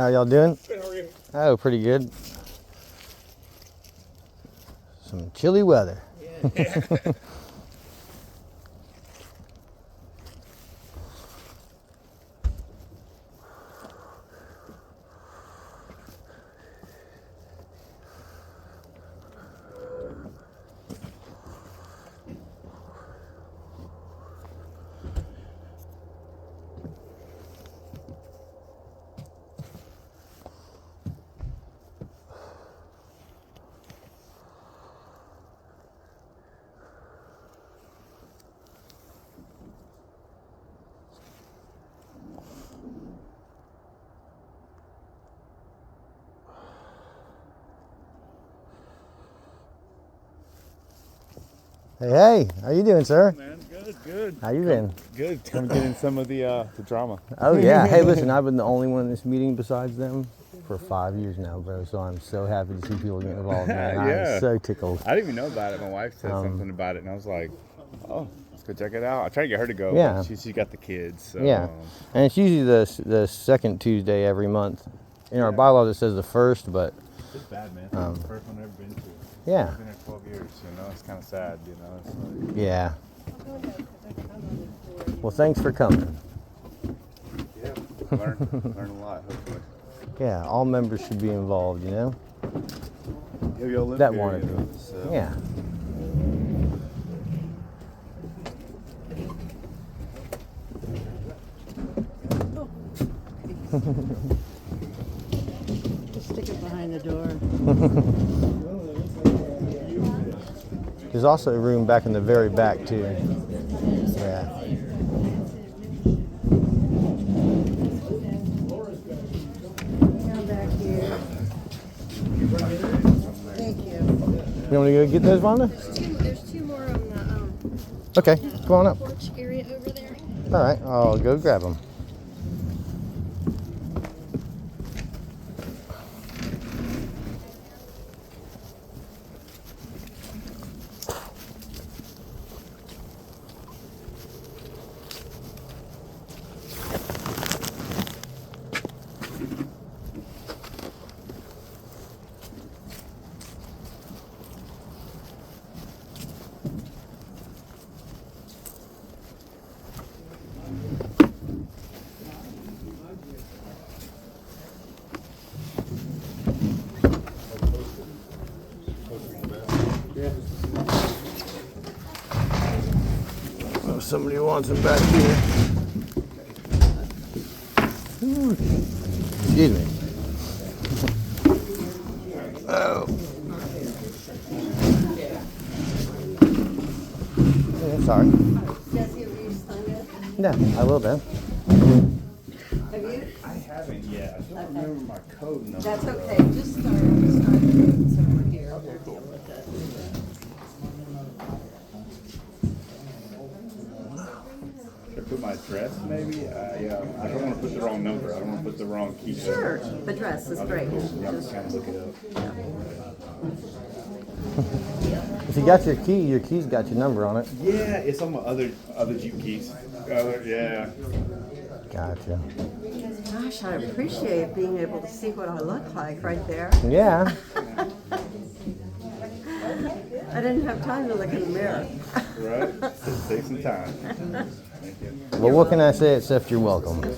How y'all doing? Good, how are you? Oh, pretty good. Some chilly weather. Yeah. Hey, how you doing, sir? Man, good. How you been? Good. Come get in some of the drama. Oh yeah. Hey, listen, I've been the only one in this meeting besides them for 5 years now, bro. So I'm so happy to see people get involved, man. Yeah. I'm so tickled. I didn't even know about it. My wife said something about it, and I was like, oh, let's go check it out. I tried to get her to go, Yeah. but she got the kids. So, Yeah, and it's usually the second Tuesday every month. In our bylaws it says the first, but It's bad, man. It's the first one I've ever been to. yeah. I've been here 12 years, It's kind of sad, It's like, Yeah. Well, thanks for coming. yeah, learn a lot, hopefully. Yeah, all members should be involved, Yeah, we all live that here, want to be. So. Yeah. Just stick it behind the door. There's also room back in the very back too. Yeah. Come back here. Thank you. You want to go get those, Vonda? There's two more on the Okay, come on up. porch area over there. All right, I'll go grab them. Oh, somebody wants them back here. Ooh. Excuse me. Oh. Yeah, sorry. Jesse, have you signed it? Yeah, I will then. Have you? I haven't yet. I don't remember my code number. That's okay. Just start it somewhere here. We'll deal with it. Should I put my address, maybe? Yeah, I don't want to put the wrong number. I don't want to put the wrong key. Sure. Address is great. Yeah, I'm just kind of look it up. If you got your key's got your number on it. Yeah, it's on my other Jeep keys. Yeah. Gotcha. Gosh, I appreciate being able to see what I look like right there. Yeah. I didn't have time to look in the mirror. Right? Take some time. Thank you. Well, what can I say except you're welcome? I've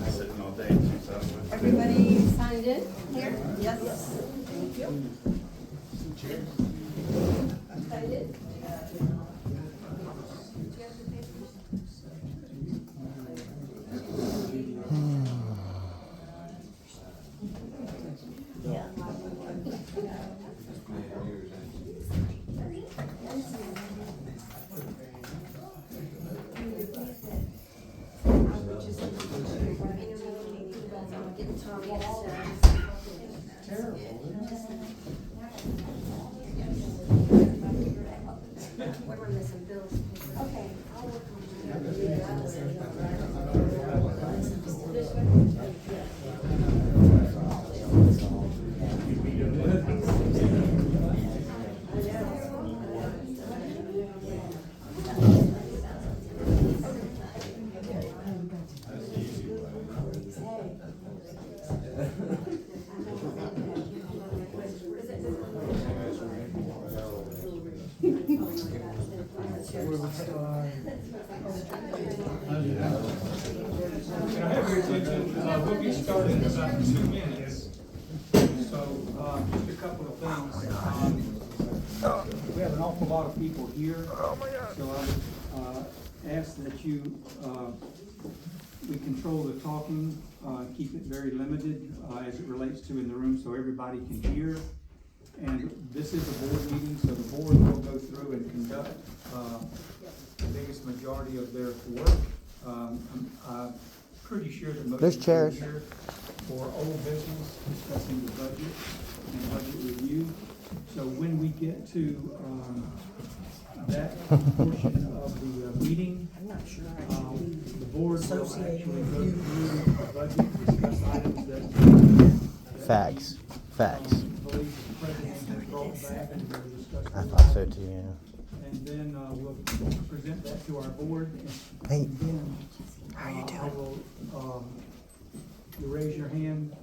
been sitting all day too, so. Everybody signed in here? Yes. Thank you. Signed in? Yeah. What am I missing? Bills. Okay. I'll work on We'll get started in about 2 minutes. So, just a couple of things. We have an awful lot of people here. So I would ask that we control the talking, keep it very limited as it relates to in the room so everybody can hear. And this is a board meeting, so the board will go through and conduct the biggest majority of their work. I'm pretty sure that most There's of you are chairs. here for old business, discussing the budget and budget review. So when we get to that portion of the meeting, the board will actually go through the budget, discuss items that Facts. Facts. believe the president has brought back and we'll discuss. I those thought so items. too, yeah. And then we'll present that to our board. Hey, And then how you I doing? will, you raise your hand,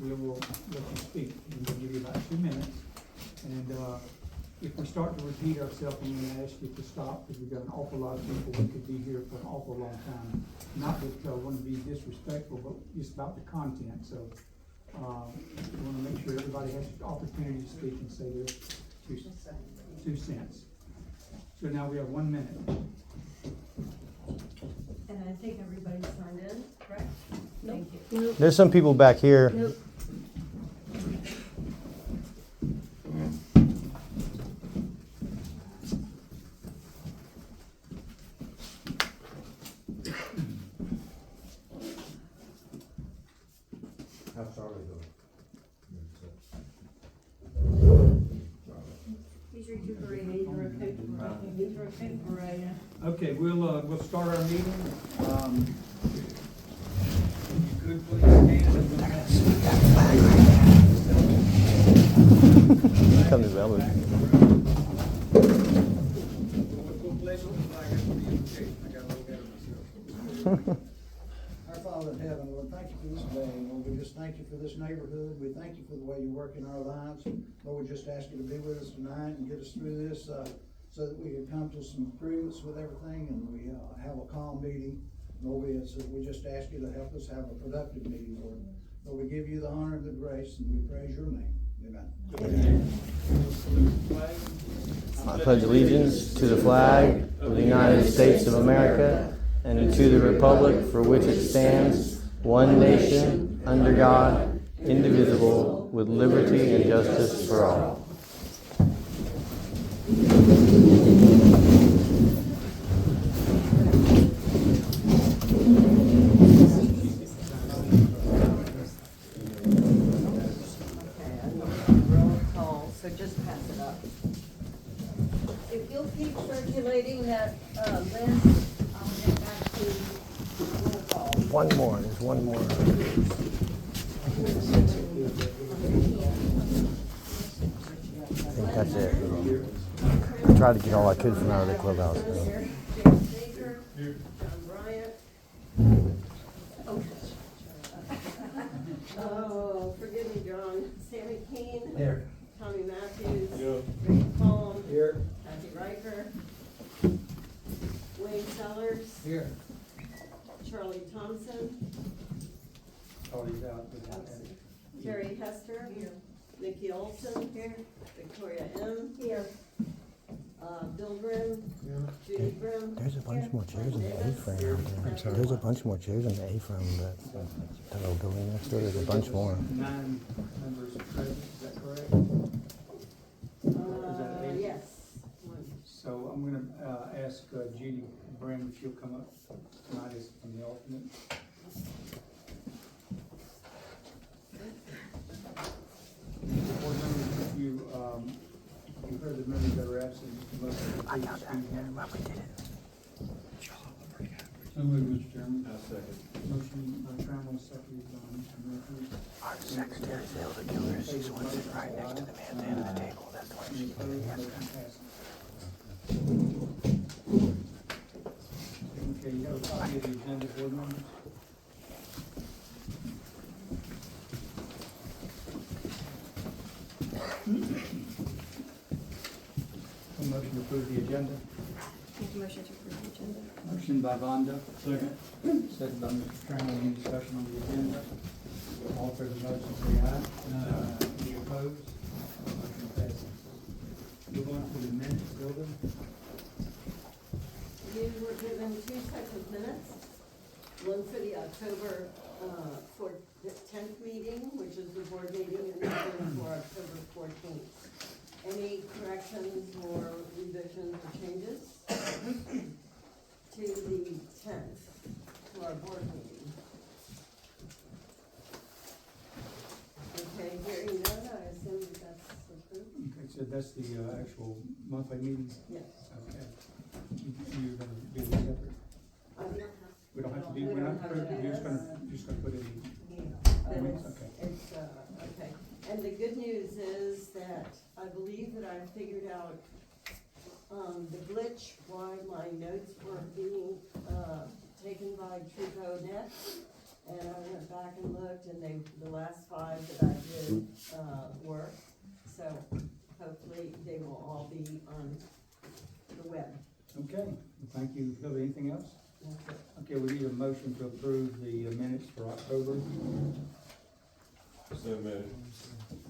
we will let you speak, and we'll give you about 2 minutes. And if we start to repeat ourselves, I'm gonna ask you to stop, because we've got an awful lot of people who could be here for an awful long time. Not that I want to be disrespectful, but just about the content, so we wanna make sure everybody has the opportunity to speak and say their 2 cents. So now we have 1 minute. And I think everybody's signed in, correct? Thank you. There's some people back here. Nope. He's recuperating. He's recuperating. Okay, we'll start our meeting. If you could please stand. Come to Bellwood. Our Father in heaven, Lord, thank you for this day. Lord, we just thank you for this neighborhood. We thank you for the way you work in our lives. Lord, we just ask you to be with us tonight and get us through this so that we can come to some agreements with everything and we have a calm meeting. Lord, we just ask you to help us have a productive meeting, Lord. Lord, we give you the honor and the grace and we praise your name. Amen. I pledge allegiance to the flag of the United States of America and to the republic for which it stands, one nation, under God, indivisible, with liberty and justice for all. Roll call, so just pass it up. If you'll keep circulating that list, I'll get back to roll call. One more, there's one more. I think that's it. I tried to get all I could from out of the clubhouse. James Baker, John Bryant. Oh, forgive me, John. Sammy Keene. Here. Tommy Matthews. Rick Palm. Here. Kathy Riker. Wayne Sellers. Here. Charlie Thompson. Terry Hester. Here. Nikki Olson. Here. Victoria M. Here. Bill Grimm. Judy Grimm. There's a bunch more chairs in the A-frame out there. There's a bunch more chairs in the A-frame, that little building next door, there's a bunch more. 9 members present, is that correct? that eight? Yes. So I'm gonna ask Judy Brim if she'll come up tonight as from the alternate. Board members, if you heard the members that are absent, most of the. I got that, well, we did it. So moved, Mr. Chairman. Second. Motion by Trammell, seconded by Mr. Murphy. Our secretary's able to kill her, she's the one sitting right next to the man at the end of the table, that's the one Any she opposed? yes. Motion passes. Okay, you have a copy of the agenda, board members? A motion to approve the agenda? Make a motion to approve the agenda. Motion by Vonda. Second by Mr. Trammell. Any discussion on the agenda? All in favor of the motion, say aye. Any opposed? Motion passes. Move on to the minutes building. You were given two sets of minutes, one for the October, for the 10th meeting, which is the board meeting, and then for October 14th. Any corrections or revisions or changes to the 10th, to our board meeting? Okay, hearing none, I assume that that's approved? Okay, so that's the actual monthly meetings? Yes. Okay. You're gonna do this separate? We don't have to do, we're not, you're just gonna put it in. Then Minutes, okay. it's, okay. And the good news is that I believe that I figured out, the glitch why my notes weren't being, taken by trepo net. And I went back and looked, and the last 5 that I did, work. So hopefully they will all be on the web. Okay, well, thank you. Phil, anything else? That's it. Okay, we need a motion to approve the minutes for October. So moved.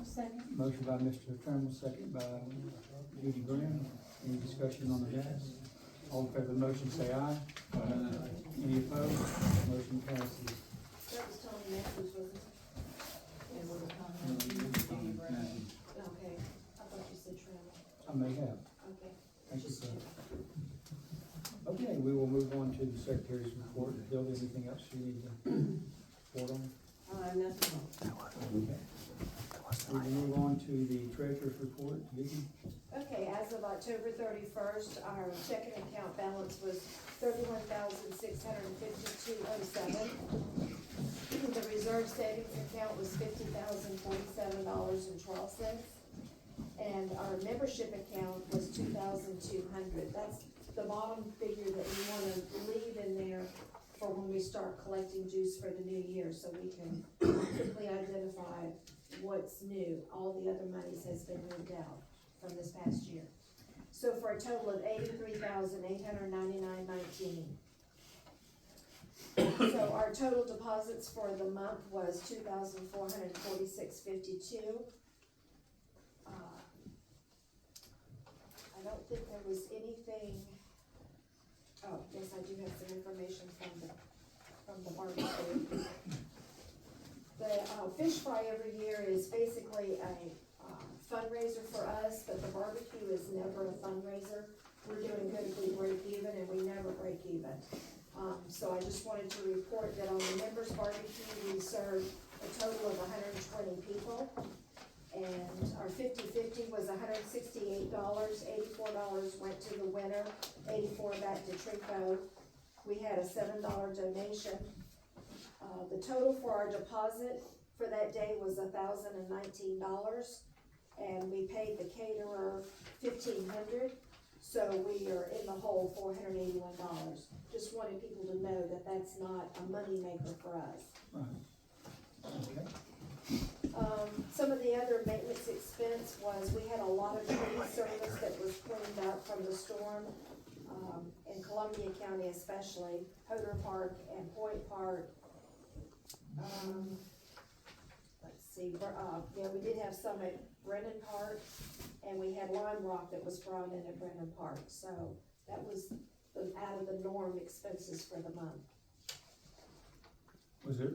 Second. Motion by Mr. Trammell, second by Judy Graham. Any discussion on the minutes? All in favor of the motion, say aye. Any opposed? Motion passes. That was Tommy Matthews, wasn't it? It was Tommy. Okay, I thought you said Trammell. I may have. Okay. Thank you, sir. Okay, we will move on to the secretary's report. Bill, anything else you need to report on? Nothing else. Okay. We will move on to the treasurer's report. Vicki? Okay, as of October 31st, our checking account balance was $31,652.07. The reserve savings account was $50,047.12. And our membership account was $2,200. That's the bottom figure that we wanna leave in there for when we start collecting dues for the new year, so we can quickly identify what's new. All the other monies has been moved out from this past year. So for a total of $83,899.19. So our total deposits for the month was $2,446.52. I don't think there was anything, oh, yes, I do have some information from the barbecue. The fish fry every year is basically a fundraiser for us, but the barbecue is never a fundraiser. We're doing good if we break even, and we never break even. So I just wanted to report that on the members barbecue, we served a total of 120 people. And our 50-50 was $168, $84 went to the winner, $84 back to trepo. We had a $7 donation. The total for our deposit for that day was $1,019, and we paid the caterer $1,500. So we are in the hole $481. Just wanted people to know that that's not a money maker for us. Right. Okay. Some of the other maintenance expense was, we had a lot of tree service that was cleaned up from the storm, in Columbia County especially, Hoder Park and Point Park. Let's see, yeah, we did have some at Brennan Park, and we had Lime Rock that was brought in at Brennan Park, so that was the out of the norm expenses for the month. Was there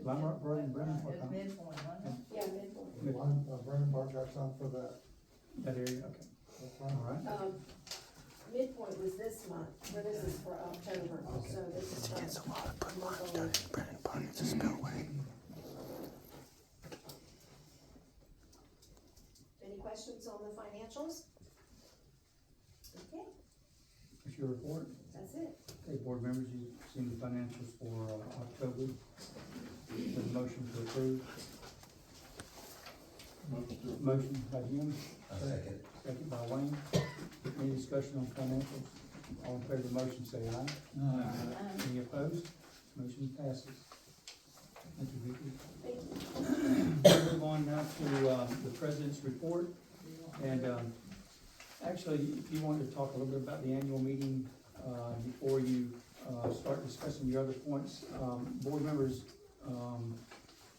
Lime Rock, Brennan Park? It's midpoint, wasn't it? Yeah, midpoint. Brennan Park got some for that. That area, okay. That's All fine. right. Midpoint was this month, where this is for October, so this is from. Gets a lot of Brennan Park, it's a spillway. Any questions on the financials? Okay, What's your report? that's it. Okay, board members, you've seen the financials for October. There's a motion to approve. Motion by Jim. Second. Second by Wayne. Any discussion on financials? All in favor of the motion, say aye. Any opposed? Motion passes. Thank you, Vicki. Thank you. We'll move on now to the president's report. And Actually, if you wanted to talk a little bit about the annual meeting, before you, start discussing your other points, board members,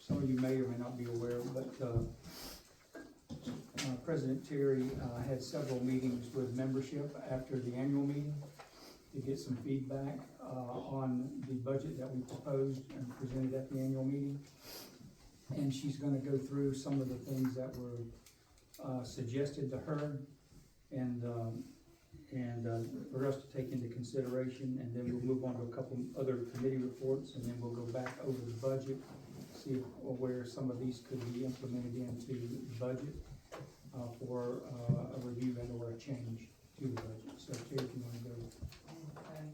some of you may or may not be aware, but, President Terry, had several meetings with membership after the annual meeting to get some feedback, on the budget that we proposed and presented at the annual meeting. And she's gonna go through some of the things that were, suggested to her and for us to take into consideration, and then we'll move on to a couple other committee reports, and then we'll go back over the budget, see if, or where some of these could be implemented into the budget, for, a review and or a change to the budget. So Terry, if you wanna go. Okay.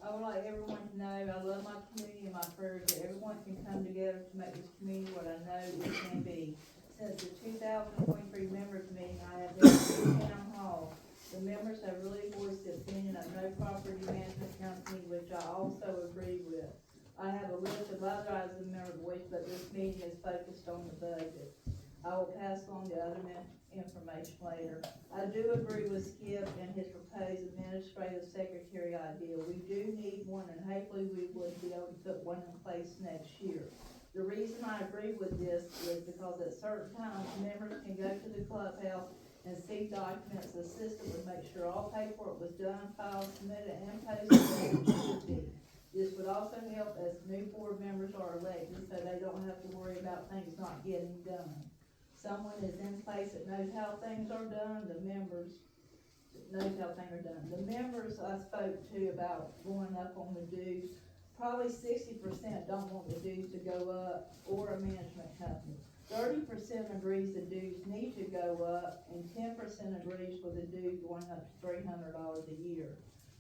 I would like everyone to know I love my community and my prayers that everyone can come together to make this community what I know it can be. Since the 2023 members meeting I have been in town hall, the members have really voiced the opinion of no property management company, which I also agree with. I have a list of other items the members voiced, but this meeting is focused on the budget. I will pass on the other information later. I do agree with Skip and his proposed administrative secretary idea. We do need one, and hopefully we would be able to put one in place next year. The reason I agree with this is because at certain times, members can go to the clubhouse and see documents. The system would make sure all paperwork was done, filed, submitted, and posted as it should be. This would also help as new board members are elected, so they don't have to worry about things not getting done. Someone is in place that knows how things are done, the members knows how things are done. The members I spoke to about going up on the dues, probably 60% don't want the dues to go up, or a management company. 30% agrees the dues need to go up, and 10% agrees with the dues going up to $300 a year.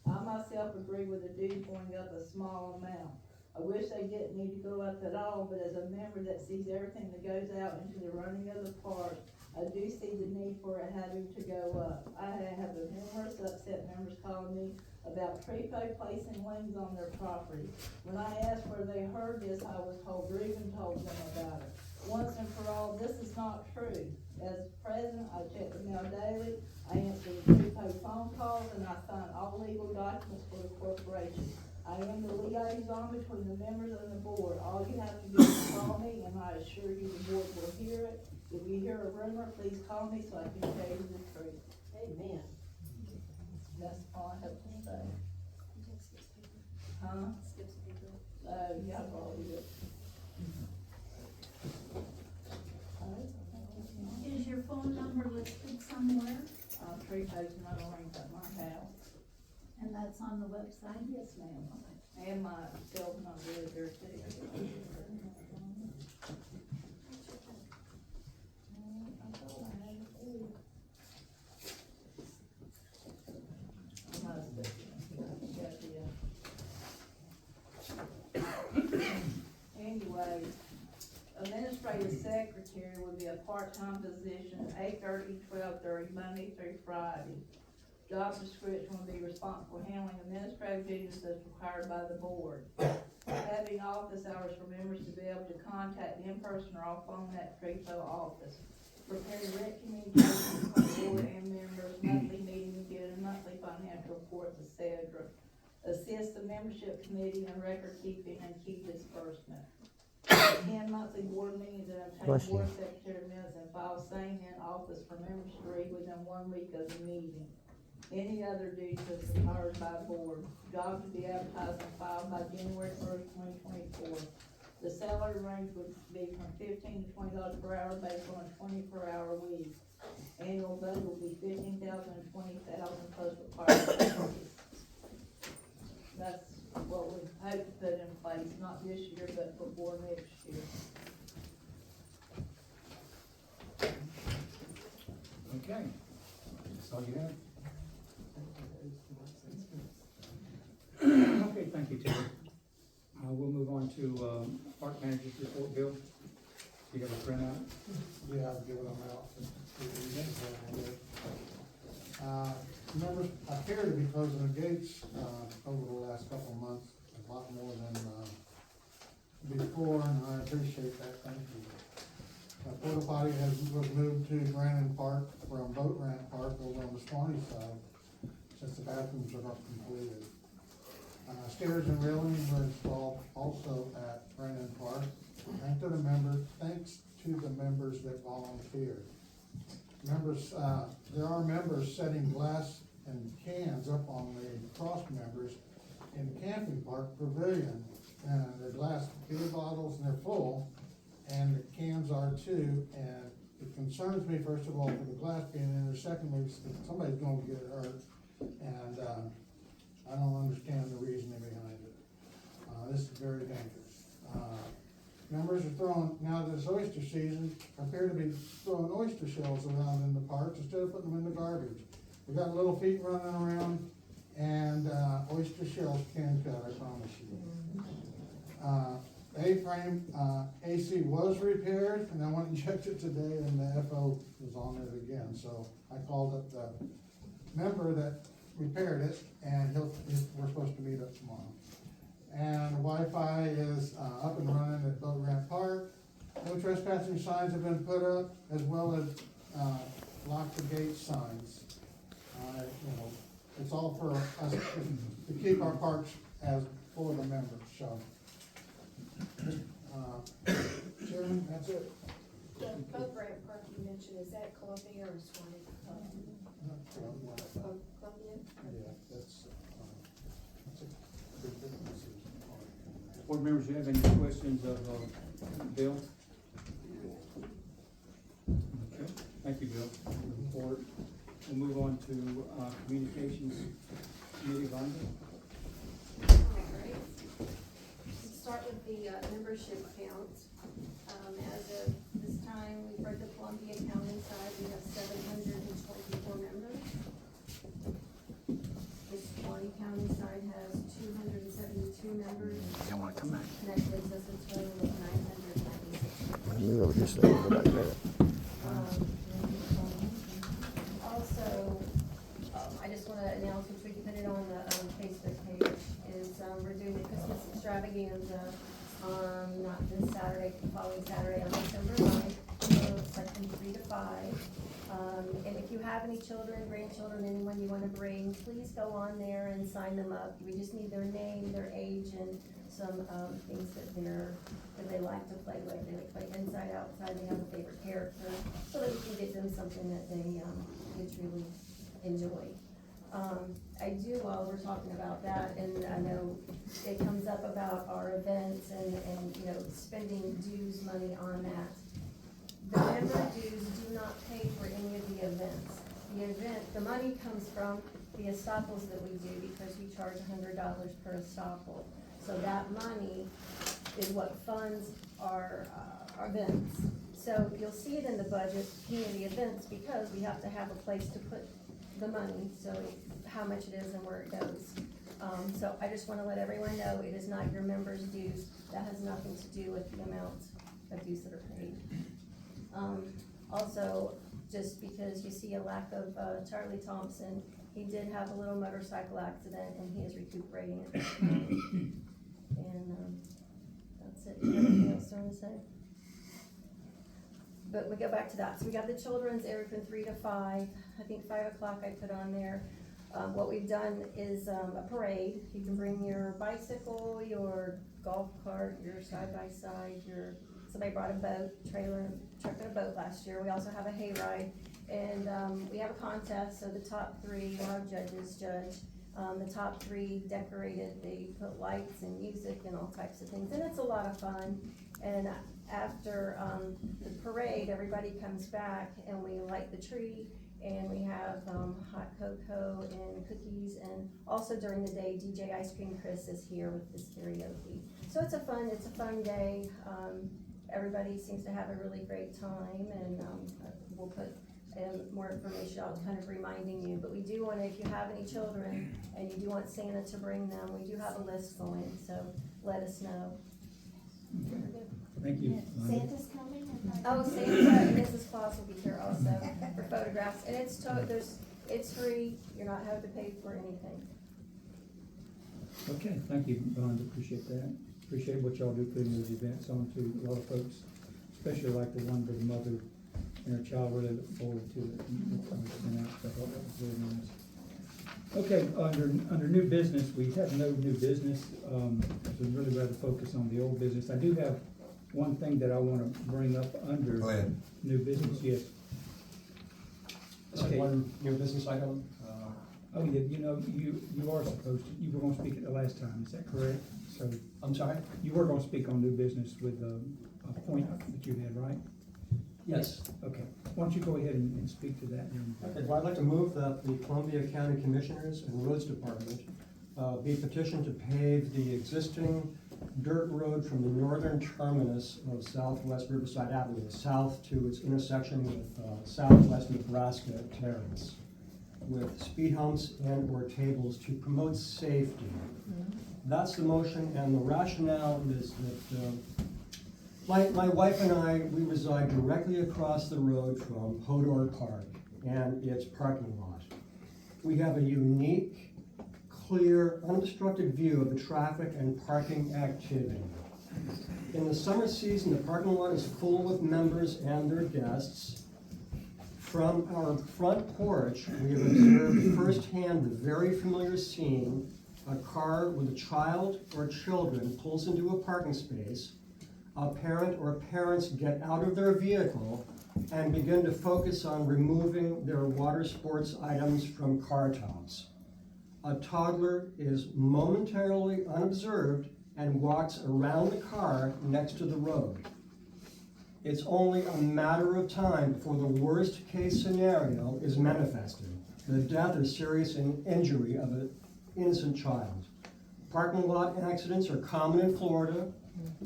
I myself agree with the dues going up a small amount. I wish they didn't need to go up at all, but as a member that sees everything that goes out into the running of the park, I do see the need for it having to go up. I have numerous upset members calling me about trepo placing liens on their property. When I asked where they heard this, I was told, Reuben told them about it. Once and for all, this is not true. As president, I check the mail daily, I answer the trepo phone calls, and I sign all legal documents for the corporation. I am the liaison between the members and the board. All you have to do is call me, and I assure you the board will hear it. If you hear a rumor, please call me so I can tell you the truth. Amen. That's all I have to say. Huh? Skip's paper. Yeah, probably did. Is your phone number listed somewhere? Tree posting on the link at my house. And that's on the website? Yes, ma'am. And my cell number is there too. Anyway, administrative secretary would be a part-time position, 8:30 to 12:30, Monday through Friday. Job description will be responsible for handling administrative duties as required by the board. Having office hours for members to be able to contact in person or off phone at trepo office. Prepare written communications from the board and members, monthly meeting, get a monthly financial reports, etc. Assist the membership committee in record keeping and key disbursement. Attend monthly board meetings and obtain Bless you. board secretary minutes and file same in office for members to read within 1 week of the meeting. Any other duties as required by board. Job to be advertised and filed by January 1st, 2024. The salary range would be from $15 to $20 per hour based on a 24-hour week. Annual budget will be $15,000 and $20,000 plus required expenses. That's what we hope to put in place, not this year, but for board next year. Okay, that's all you have? Okay, thank you, Terry. We'll move on to, park manager's report, Bill. Do you have a printout? Yeah, I've given them out. Members appear to be closing the gates, over the last couple of months, a lot more than, before, and I appreciate that, thank you. porta potty was moved to Brandon Park from Boat Ramp Park over on the Swanee side, since the bathrooms are not completed. Stairs and railing were installed also at Brandon Park. Thanks to the members that volunteered. Members, there are members setting glass and cans up on the cross members in the camping park pavilion. And they're glass beer bottles and they're full, and the cans are too. And it concerns me, first of all, for the glass being in there, secondly, somebody's gonna get hurt. And, I don't understand the reasoning behind it. This is very dangerous. Members are throwing, now that it's oyster season, appear to be throwing oyster shells around in the parks instead of putting them in the garbage. We got little feet running around, and, oyster shells can cut, I promise you. A-frame, AC was repaired, and I went and checked it today, and the FO was on it again, so I called up the member that repaired it, and we're supposed to meet up tomorrow. And Wi-Fi is, up and running at Boat Ramp Park. No trespassing signs have been put up, as well as, lock the gate signs. It's all for us to keep our parks as for the members, so. Chairman, that's it. The Boat Ramp Park you mentioned, is that Columbia or Swanee? Columbia? Yeah, that's a big difference. Board members, do you have any questions of, Bill? Okay, thank you, Bill, for the report. We'll move on to, communications committee, Vonda. Alright. Let's start with the membership count. As of this time, we've read the Columbia County side, we have 724 members. The Swanee County side has 272 members. You wanna come back? And that gives us a total of 996. Move over here so they can go back there. Also, I just wanna announce, which we can put it on the, Facebook page, is, we're doing the Christmas extravaganza, not this Saturday, the following Saturday on December 9th, so it's like from 3 to 5. And if you have any children, grandchildren, anyone you wanna bring, please go on there and sign them up. We just need their name, their age, and some, things that they like to play with. They like to play inside, outside, they have a favorite character, so that we can get them something that they truly enjoy. I do, while we're talking about that, and I know it comes up about our events and spending dues money on that. The member dues do not pay for any of the events. The money comes from the estoppels that we do, because we charge $100 per estoppel. So that money is what funds our events. So you'll see it in the budget, community events, because we have to have a place to put the money, so how much it is and where it goes. So I just wanna let everyone know, it is not your members' dues. That has nothing to do with the amount of dues that are paid. Also, just because you see a lack of Charlie Thompson, he did have a little motorcycle accident and he is recuperating at this time. And that's it. Do you have anything else you want to say? But we go back to that. So we got the children's area from 3 to 5. I think 5 o'clock I put on there. What we've done is a parade. You can bring your bicycle, your golf cart, your side-by-side, somebody brought a boat, truck and a boat last year. We also have a hayride. And we have a contest, so the top 3, we'll have judges judge. The top 3 decorated, they put lights and music and all types of things, and it's a lot of fun. And after the parade, everybody comes back and we light the tree, and we have hot cocoa and cookies, and also during the day, DJ Ice Cream Chris is here with his karaoke. So it's a fun day. Everybody seems to have a really great time, and we'll put more information out, kind of reminding you. But we do want to, if you have any children and you do want Santa to bring them, we do have a list going, so let us know. Thank you. Santa's coming? Oh, Santa and Mrs. Claus will be here also for photographs, and it's free, you're not having to pay for anything. Okay, thank you, Vonda, appreciate that. Appreciate what y'all do putting those events on to a lot of folks. especially like the one where the mother and her child really look forward to it. And I thought that was very nice. Okay, under new business, we have no new business, so we'd really rather focus on the old business. I do have one thing that I wanna bring up under Go ahead. new business, yes. So Okay. one new business item, Oh, yeah, you know, you are supposed to, you were gonna speak at the last time, is that correct? So, I'm sorry? you were gonna speak on new business with, a point that you had, right? Yes. Okay, why don't you go ahead and speak to that then? Okay, well, I'd like to move that the Columbia County Commissioners and Roads Department be petitioned to pave the existing dirt road from the northern terminus of Southwest Riverside Avenue, south to its intersection with Southwest Nebraska Terrace, with speed humps and/or tables to promote safety. That's the motion, and the rationale is that my wife and I, we reside directly across the road from Hodor Park and its parking lot. We have a unique, clear, unobstructed view of the traffic and parking activity. In the summer season, the parking lot is full with members and their guests. From our front porch, we have observed firsthand the very familiar scene: a car with a child or children pulls into a parking space. A parent or parents get out of their vehicle and begin to focus on removing their water sports items from car tops. A toddler is momentarily unobserved and walks around the car next to the road. It's only a matter of time before the worst case scenario is manifested: the death or serious injury of an innocent child. Parking lot accidents are common in Florida,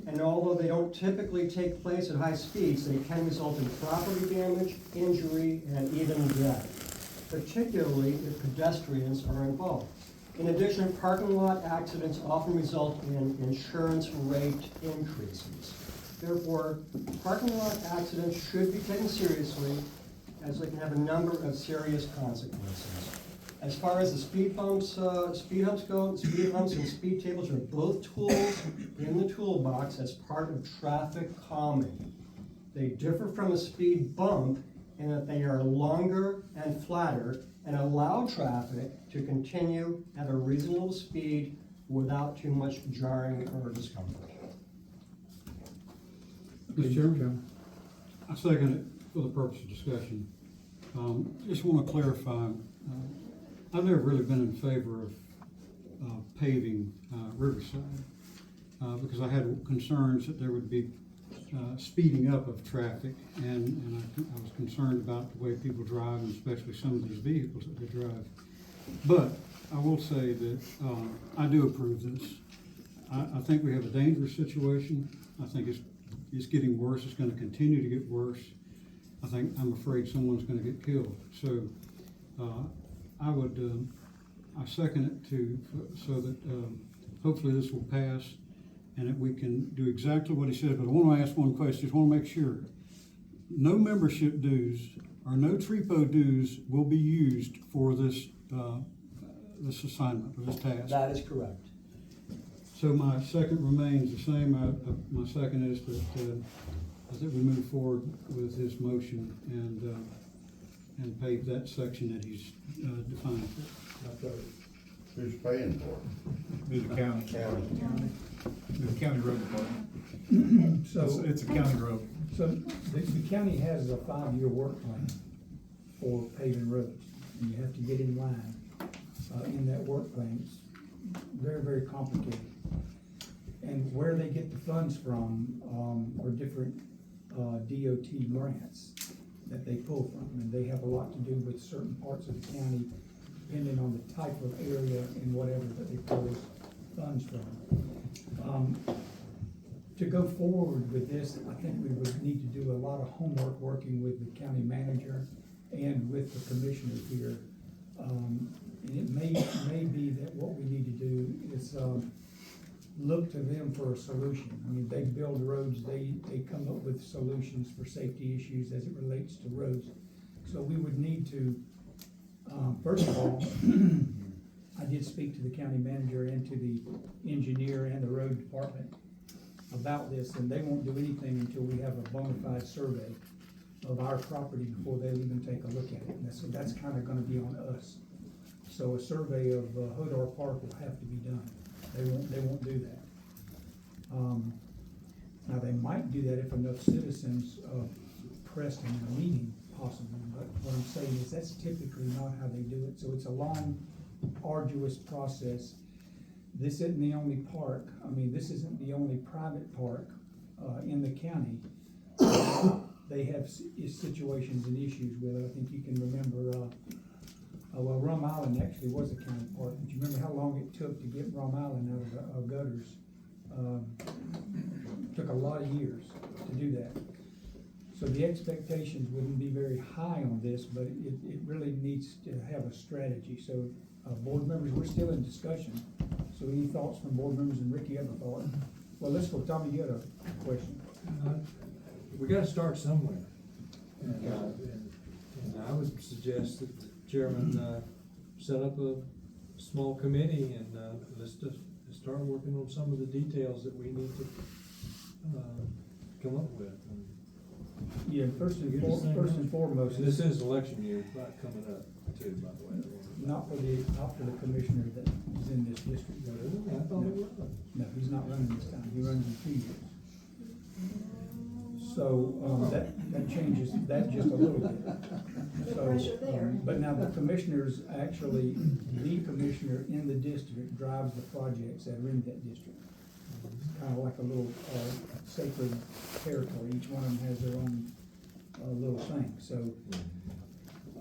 and although they don't typically take place at high speeds, they can result in property damage, injury, and even death, particularly if pedestrians are involved. In addition, parking lot accidents often result in insurance rate increases. Therefore, parking lot accidents should be taken seriously, as they can have a number of serious consequences. As far as the speed humps go, speed humps and speed tables are both tools in the toolbox as part of traffic calming. They differ from a speed bump in that they are longer and flatter and allow traffic to continue at a reasonable speed without too much jarring or discomfort. Okay, Mr. Chairman? John. I second it for the purpose of discussion. Just want to clarify, I've never really been in favor of paving Riverside because I had concerns that there would be speeding up of traffic, and I was concerned about the way people drive, and especially some of these vehicles that they drive. But I will say that I do approve this. I think we have a dangerous situation. I think it's getting worse. It's going to continue to get worse. I'm afraid someone's going to get killed. So I second it so that hopefully this will pass and that we can do exactly what he said. But I want to ask one question. Just want to make sure. No membership dues or no trepo dues will be used for this this assignment or this task. That is correct. So my second remains the same. My second is that we move forward with his motion and pave that section that he's defined. Who's paying for it? Be the county. Be the county road department. So, It's a county road. so the county has a 5-year work plan for paving roads, and you have to get in line in that work plan. It's very, very complicated. And where they get the funds from are different DOT grants that they pull from, and they have a lot to do with certain parts of the county, depending on the type of area and whatever that they pull those funds from. To go forward with this, I think we would need to do a lot of homework working with the county manager and with the commissioners here. And it may be that what we need to do is look to them for a solution. I mean, they build roads, they come up with solutions for safety issues as it relates to roads. So we would need to, first of all, I did speak to the county manager and to the engineer and the road department about this, and they won't do anything until we have a bona fide survey of our property before they'll even take a look at it. And that's kind of gonna be on us. So a survey of Hodar Park will have to be done. They won't do that. Now, they might do that if enough citizens pressed in a meeting possibly, but what I'm saying is that's typically not how they do it. So it's a long, arduous process. This isn't the only park, I mean, this isn't the only private park in the county. They have situations and issues with it. I think you can remember, well, Rum Island actually was a county park, but you remember how long it took to get Rum Island out of gutters? Took a lot of years to do that. So the expectations wouldn't be very high on this, but it really needs to have a strategy. So, board members, we're still in discussion. So any thoughts from board members? And Ricky, ever thought? Well, let's go, Tommy, you had a question. We gotta start somewhere. And I would suggest that the chairman, set up a small committee and, let's just start working on some of the details that we need to, come up with. Yeah, first and foremost. And this is election year, right, coming up too, by the way. Not for the commissioner that is in this district. I thought it was. No, he's not running this time. He runs in 2 years. So, that changes that just a little bit. So, pressure there. but now the commissioners, actually, the commissioner in the district drives the projects that are in that district. It's kind of like a little, sacred territory. Each one of them has their own, little thing. So,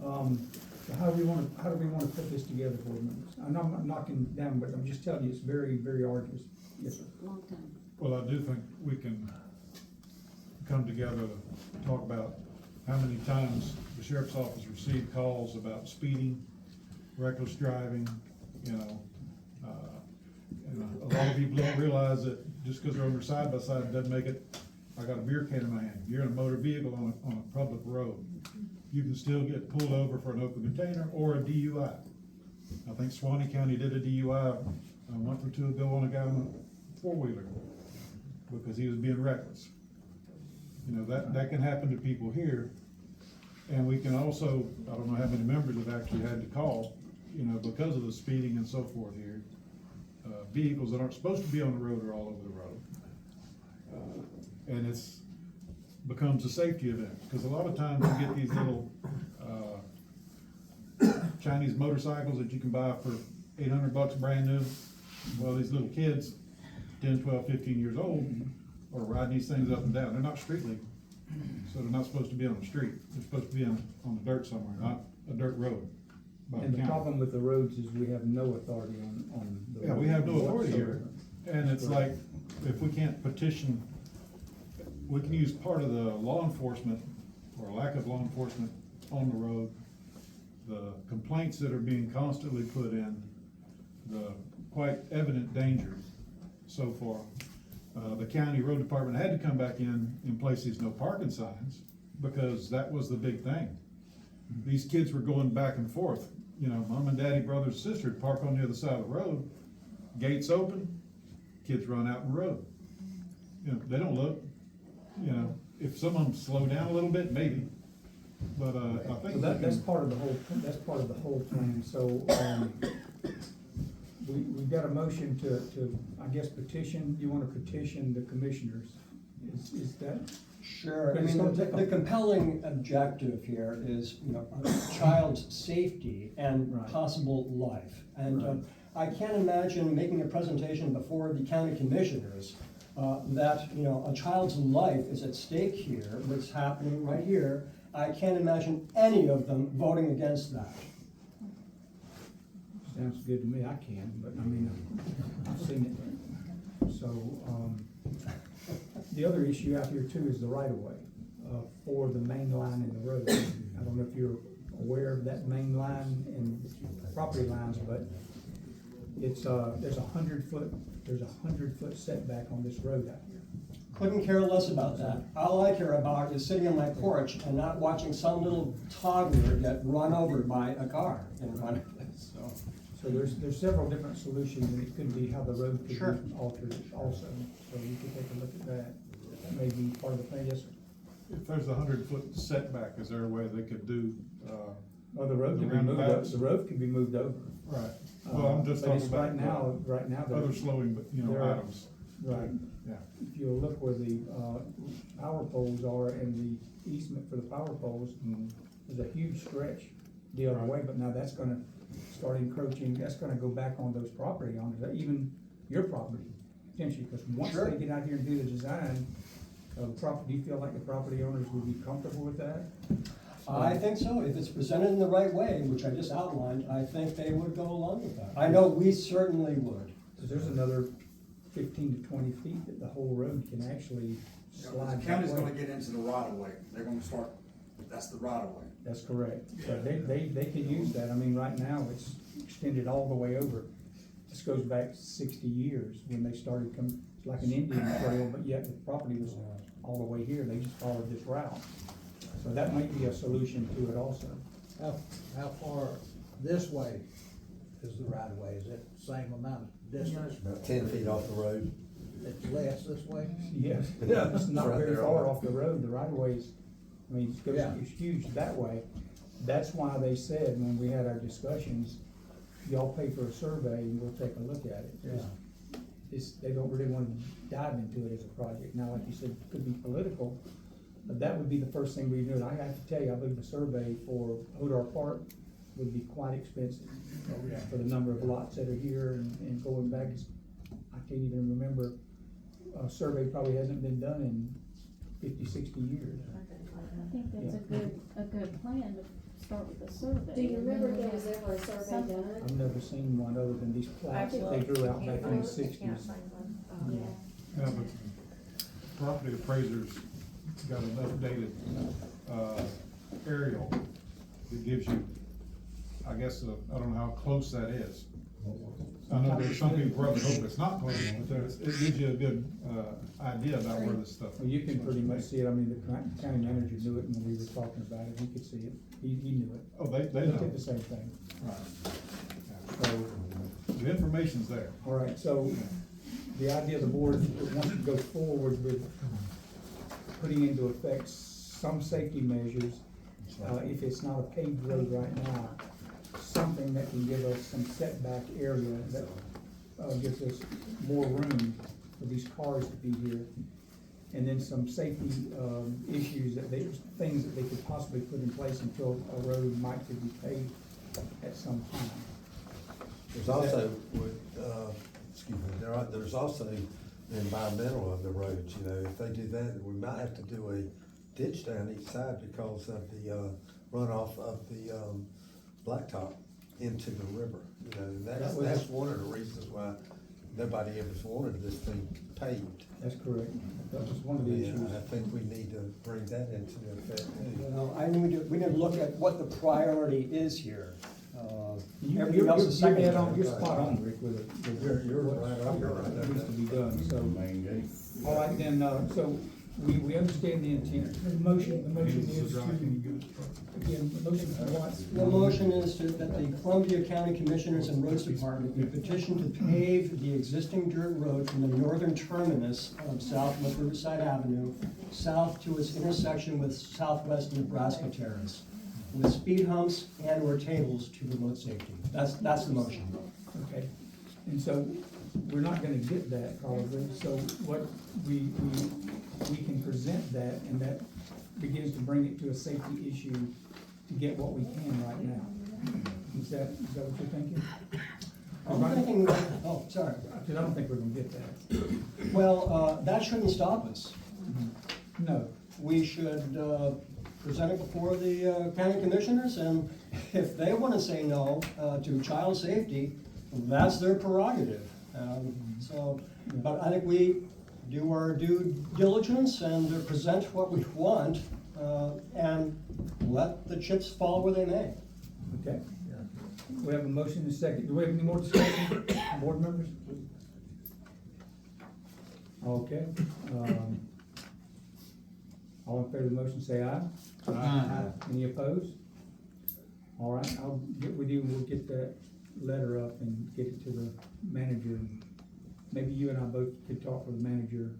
so how do we wanna put this together, board members? I'm not knocking down, but I'm just telling you, it's very, very arduous. Yes, sir. Long time. Well, I do think we can come together to talk about how many times the sheriff's office received calls about speeding, reckless driving, you know. And a lot of people don't realize that just because they're on their side by side doesn't make it, I got a beer can in my hand. You're in a motor vehicle on a public road. You can still get pulled over for an open container or a DUI. I think Suwannee County did a DUI a month or two ago on a guy on a four-wheeler because he was being reckless. You know, that can happen to people here. And we can also, I don't know how many members have actually had to call, you know, because of the speeding and so forth here. Vehicles that aren't supposed to be on the road are all over the road. And it's becomes a safety event, because a lot of times you get these little Chinese motorcycles that you can buy for $800 brand new. Well, these little kids, 10, 12, 15 years old, are riding these things up and down. They're not street legal, so they're not supposed to be on the street. They're supposed to be on the dirt somewhere, not a dirt road. And the problem with the roads is we have no authority on the. Yeah, we have no authority here. And it's like, if we can't petition, we can use part of the law enforcement, or lack of law enforcement on the road, the complaints that are being constantly put in, the quite evident danger so far. The county road department had to come back in and place these no parking signs, because that was the big thing. These kids were going back and forth, you know, mom and daddy, brother and sister would park on the other side of the road, gates open, kids run out in the road. You know, they don't look, you know, if someone slow down a little bit, maybe, but, I think. So that's part of the whole plan, so, we've got a motion to, I guess, petition. You wanna petition the commissioners, is that? Sure, I mean, the compelling objective here is, you know, a child's safety and Right. possible life. And Right. I can't imagine making a presentation before the county commissioners that, you know, a child's life is at stake here, what's happening right here. I can't imagine any of them voting against that. Sounds good to me, I can, but I mean, I've seen it. So, the other issue out here too is the right of way, for the main line in the road. I don't know if you're aware of that main line and property lines, but it's, there's a 100-foot setback on this road out here. Couldn't care less about that. All I care about is sitting on my porch and not watching some little toddler get run over by a car in front of us, so. So there's several different solutions, and it could be how the road could Sure. be altered also, so you could take a look at that. That may be part of the plan, yes, sir. If there's a 100-foot setback, is there a way they could do, Well, the road The could be moved, roundabouts? the road could be moved over. right, well, I'm just But talking it's about. right now, Other there- slowing, there are- items. right. Yeah. If you look where the, power poles are and the easement for the power poles, Mhm. there's a huge stretch the other way, but now that's gonna start encroaching, that's gonna go back on those property owners, even your property, potentially, because once Sure. they get out here and do the design, do you feel like the property owners would be comfortable with that? I think so, if it's presented in the right way, which I just outlined, I think they would go along with that. I know we certainly would. Because there's another 15 to 20 feet that the whole road can actually slide The county's that way. gonna get into the right of way, they're gonna start, that's the right of way. That's correct. So they could use that. I mean, right now, it's extended all the way over. This goes back 60 years when they started it's like an Indian trail, but yet the property was all the way here. They just followed this route. So that might be a solution to it also. How far this way is the right of way? Is it the same amount of distance? About 10 feet off the road. It's less this way? Yes, Yeah, it's not right very there. far off the road. The right of ways, I mean, Yeah. it's huge that way. That's why they said when we had our discussions, y'all pay for a survey and we'll take a look at it. They don't really want to dive into it as a project. Now, like you said, it could be political, but that would be the first thing we do. And I have to tell you, I believe a survey for Hodar Park would be quite expensive. For the number of lots that are here and going back, I can't even remember, a survey probably hasn't been done in 50, 60 years. I think that's a good plan to start with a survey. Do you remember if there was ever a survey Something. done? I've never seen one other than these plaques that they drew out back in the 60s. Oh, yeah. Yeah, but property appraisers got an updated, aerial that gives you, I guess, I don't know how close that is. I know there's some people probably hope it's not close, but it gives you a good, idea about where this stuff. Well, you can pretty much see it. I mean, the county manager knew it when we were talking about it. He could see it. He knew it. Oh, they He know. did the same thing. Right. So, The information's there. all right, so the idea of the board wants to go forward with putting into effect some safety measures, if it's not a paved road right now, something that can give us some setback area that, gives us more room for these cars to be here. And then some safety, issues things that they could possibly put in place until a road might could be paved at some time. There's also, there's also the environmental of the roads, if they do that, we might have to do a ditch down each side because of the, runoff of the, blacktop into the river, and that's one of the reasons why nobody ever's wanted this thing paved. That's correct. That was one of the Yeah, issues. I think we need to bring that into effect too. Well, we need to look at what the priority is here. Everything You're else is secondary. you're spot on, Rick, with it. You're right on. What needs to be done, so. Main gate. All right, then, so we understand the intent. The motion is to, again, the motion is what? The motion is that the Columbia County Commissioners and Roads Department be petitioned to pave the existing dirt road from the northern terminus of Southwest Riverside Avenue south to its intersection with Southwest Nebraska Terrace, with speed humps and/or tables to promote safety. That's the motion. Okay, and so we're not gonna get that probably, so what we can present that, and that begins to bring it to a safety issue to get what we can right now. Is that what you're thinking? I'm thinking, oh, sorry. Because I don't think we're gonna get that. Well, that shouldn't stop us. No. We should present it before the county commissioners, and if they want to say no to child safety, that's their prerogative. But I think we do our due diligence and present what we want, and let the chips fall where they may. Okay. We have a motion and a second. Do we have any more discussion, board members? Okay. All in favor of the motion, say aye. Aye. Any opposed? All right, I'll get with you and we'll get that letter up and get it to the manager. Maybe you and I both could talk with the manager.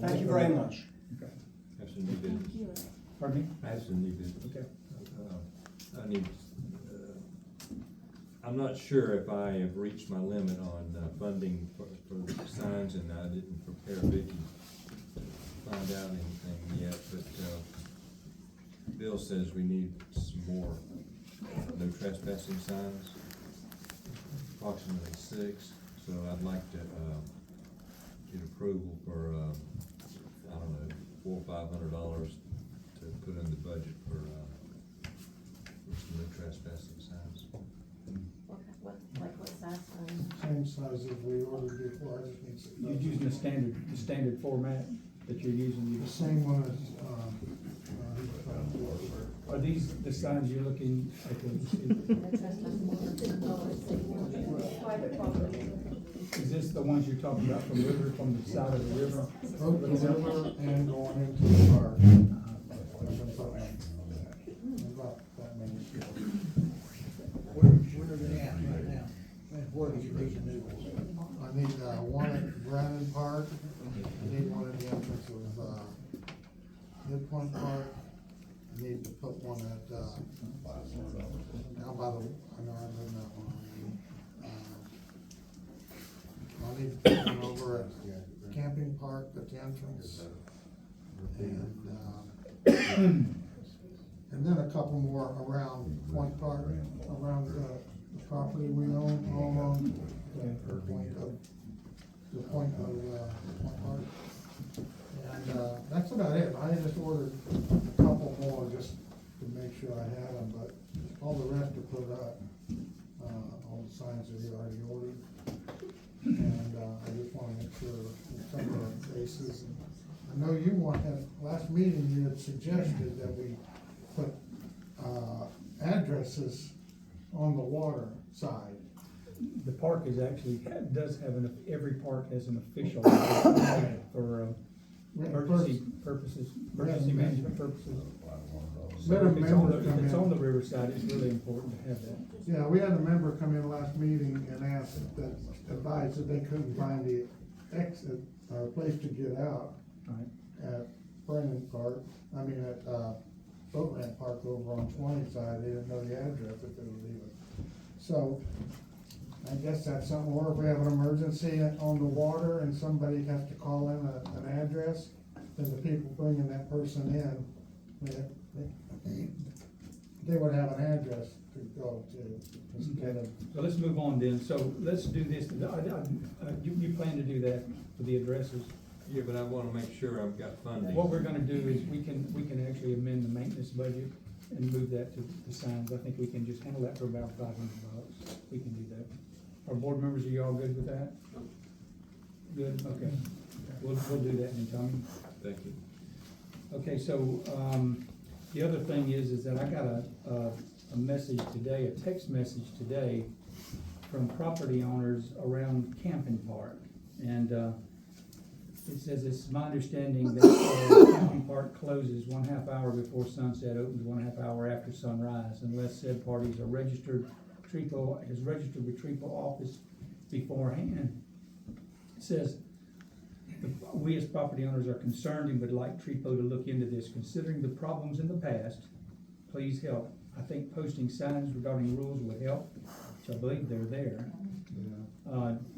Thank you very much. Okay. Have some new Thank business. you. Pardon me? I have some new business. Okay. I need, I'm not sure if I have reached my limit on funding for the signs, and I didn't prepare Vicky to find out anything yet, but Bill says we need some more no trespassing signs, approximately 6, so I'd like to get approval for, I don't know, $400 or $500 to put in the budget for some no trespassing signs. What size sign? Same size as we ordered before, I just need some. You're using the standard format that you're using? The same one as, Are these the signs you're looking at? Private property. Is this the ones you're talking about from the side of the river? both the river and going into the park. About that many. Where are they at right now? And where do you need the new ones? I need, one at Brandon Park, I need one at the entrance of, Midpoint Park. I need to put one at, down by the, I know I live in that one. I need to put one over at Camping Park at the entrance. And then a couple more around Point Park, around the property we own, all along the point of Point Park. And, that's about it. I just ordered a couple more just to make sure I had them, but all the rest are put up. All the signs that he already ordered. And, I just wanna make sure we cover our bases. And I know you last meeting you had suggested that we put, addresses on the water side. The park is actually, does have every park has an official for emergency purposes, emergency management purposes. So Let a if member come it's in. on the riverside, it's really important to have that. Yeah, we had a member come in last meeting and asked that, advised that they couldn't find the exit or place to get out Right. at Brennan Park, at, Boat Ramp Park over on 20 side, they didn't know the address that they were leaving. So, I guess that's something, or if we have an emergency on the water and somebody has to call in an address, then the people bringing that person in, they would have an address to go to instead of. So let's move on then. So let's do this. You plan to do that for the addresses? Yeah, but I wanna make sure I've got funding. What we're gonna do is we can actually amend the maintenance budget and move that to the signs. I think we can just handle that for about $500. We can do that. Our board members, are you all good with that? Good, okay. We'll do that in time. Thank you. Okay, so, the other thing is that I got a message today, a text message today from property owners around Camping Park. And, it says, it's my understanding that Camping Park closes 1/2 hour before sunset, opens 1/2 hour after sunrise, unless said parties are registered. Trepo is registered with Trepo office beforehand. It says, we as property owners are concerned and would like Trepo to look into this. Considering the problems in the past, please help. I think posting signs regarding rules would help, which I believe they're there.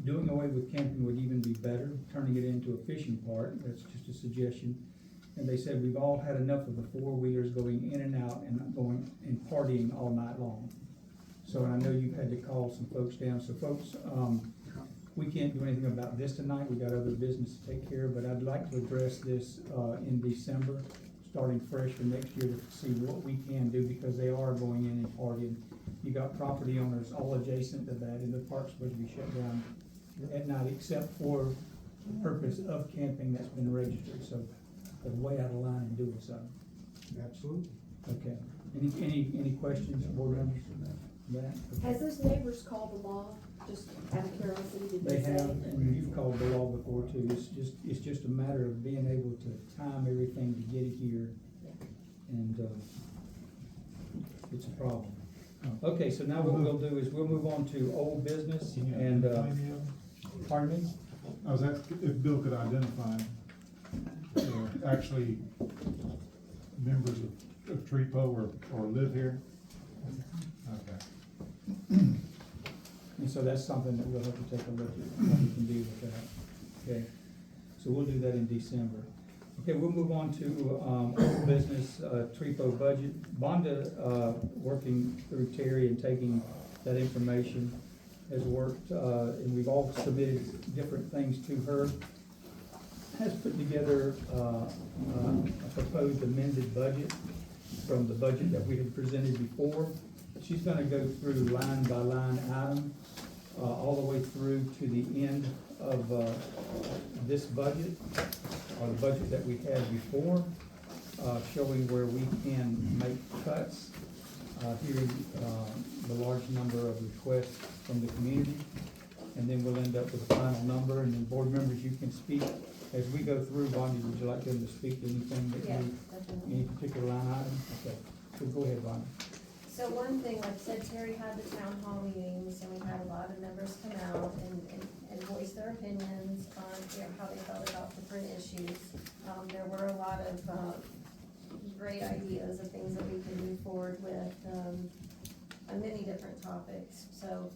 Doing away with camping would even be better, turning it into a fishing park, that's just a suggestion. And they said, we've all had enough of the four-wheelers going in and out and going and partying all night long. So, and I know you've had to call some folks down, so folks, we can't do anything about this tonight, we got other business to take care of, but I'd like to address this, in December, starting fresh for next year to see what we can do, because they are going in and partying. You got property owners all adjacent to that, and the park's supposed to be shut down at night, except for the purpose of camping that's been registered, so they're way out of line in doing so. Absolutely. Okay, any questions, board members? That? Okay. Has those neighbors called the law, just out of curiosity, did They they say? have, and you've called the law before too, it's just a matter of being able to time everything to get it here, and, it's a problem. Okay, so now what we'll do is we'll move on to old business and, pardon me? I was asking if Bill could identify, actually members of trepo or live here? Okay. And so that's something that we'll have to take a look at, how we can deal with that. Okay, so we'll do that in December. Okay, we'll move on to, old business, trepo budget. Bonda, working through Terry and taking that information, has worked, and we've all submitted different things to her, has put together, a proposed amended budget from the budget that we had presented before. She's gonna go through line by line item, all the way through to the end of, this budget, or the budget that we had before, showing where we can make cuts, hearing, the large number of requests from the community. And then we'll end up with a final number, and then board members, you can speak as we go through. Bonnie, would you like them to speak to anything that Yeah, you, definitely. any particular line item? Okay, so go ahead, Bonnie. So one thing, like I said, Terry had the town hall meetings, and we had a lot of members come out and voice their opinions on, you know, how they felt about different issues. There were a lot of, great ideas of things that we can move forward with, on many different topics. So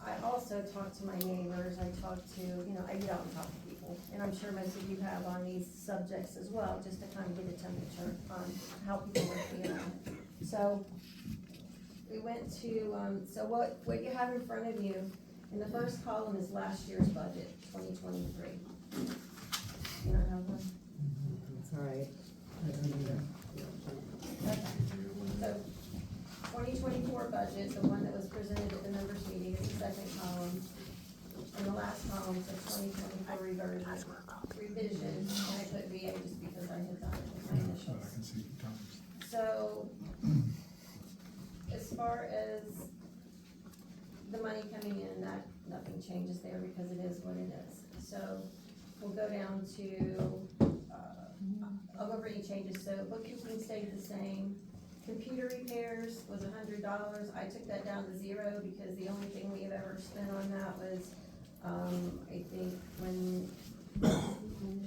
I also talked to my neighbors, I talked to, you know, I get out and talk to people, and I'm sure most of you have on these subjects as well, just to kind of get a temperature on how people were feeling. So, we went to, so what you have in front of you, in the first column is last year's budget, 2023. You don't have one? That's all right. Okay. So, 2024 budget, the one that was presented at the members' meeting, is the second column. And the last column says 2024 revision, and I put VA just because I had done it with my initials. I can see the times. So, as far as the money coming in, that, nothing changes there because it is what it is. So, we'll go down to, I'll go over any changes. So, bookkeeping stayed the same. Computer repairs was $100. I took that down to 0 because the only thing we have ever spent on that was, I think when